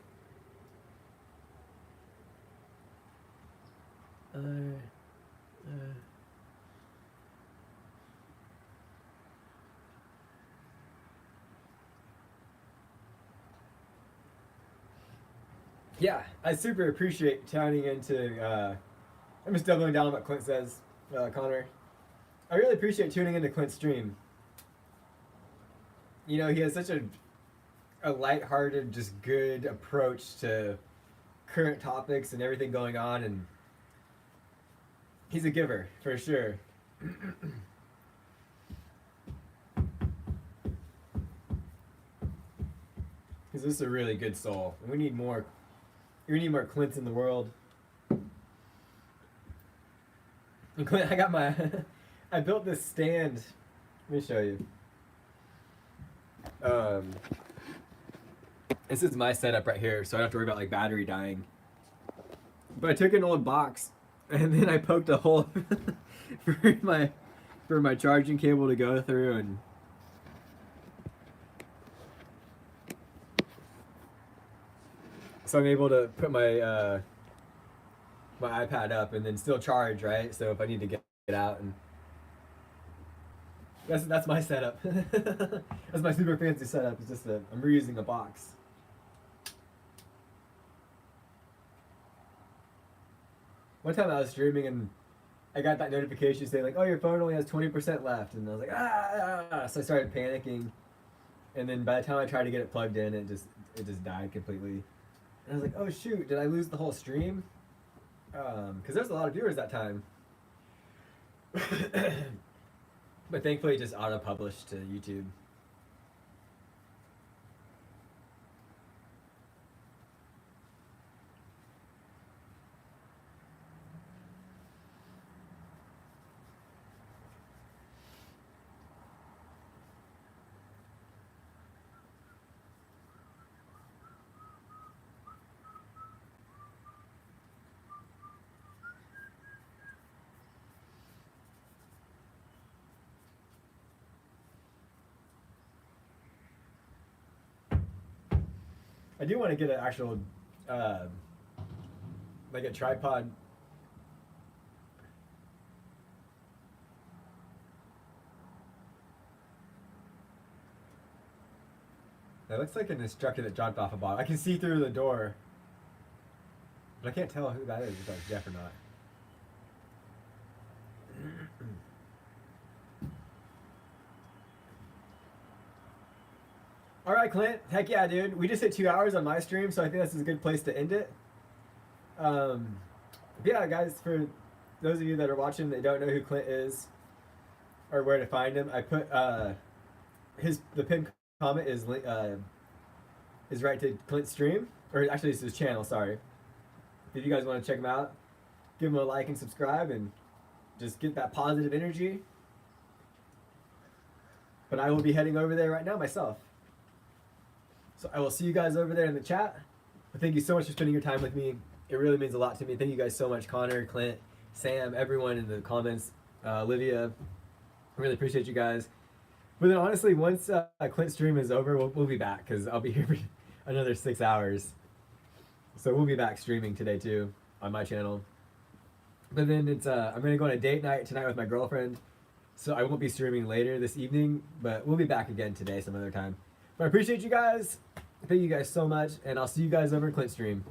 Yeah, I super appreciate tuning into. I'm just doubling down on what Clint says, Connor. I really appreciate tuning into Clint's stream. You know, he has such a lighthearted, just good approach to current topics and everything going on, and he's a giver for sure. He's just a really good soul. And we need more Clints in the world. And Clint, I got my I built this stand. Let me show you. This is my setup right here, so I don't have to worry about like battery dying. But I took an old box and then I poked a hole for my charging cable to go through, and so I'm able to put my my iPad up and then still charge, right? So if I need to get out, and that's my setup. That's my super fancy setup. It's just I'm reusing a box. One time I was streaming and I got that notification saying like, "Oh, your phone only has 20% left," and I was like, "Ah!" So I started panicking, and then by the time I tried to get it plugged in, it just died completely. And I was like, "Oh shoot, did I lose the whole stream?" Because there's a lot of viewers that time. But thankfully, it just auto-published to YouTube. I do want to get an actual, like a tripod. That looks like an instructor that dropped off a bottle. I can see through the door, but I can't tell who that is, if that's Jeff or not. All right, Clint. Heck yeah, dude. We just hit 2 hours on my stream, so I think this is a good place to end it. Yeah, guys, for those of you that are watching that don't know who Clint is or where to find him, I put the pinned comment is right to Clint's stream, or actually it's his channel. Sorry. If you guys want to check him out, give him a like and subscribe, and just get that positive energy. But I will be heading over there right now myself. So I will see you guys over there in the chat. But thank you so much for spending your time with me. It really means a lot to me. Thank you guys so much, Connor, Clint, Sam, everyone in the comments, Olivia. I really appreciate you guys. But then honestly, once Clint's stream is over, we'll be back, because I'll be here for another 6 hours. So we'll be back streaming today too on my channel. But then it's I'm gonna go on a date night tonight with my girlfriend. So I won't be streaming later this evening, but we'll be back again today some other time. But I appreciate you guys. Thank you guys so much, and I'll see you guys over in Clint's stream.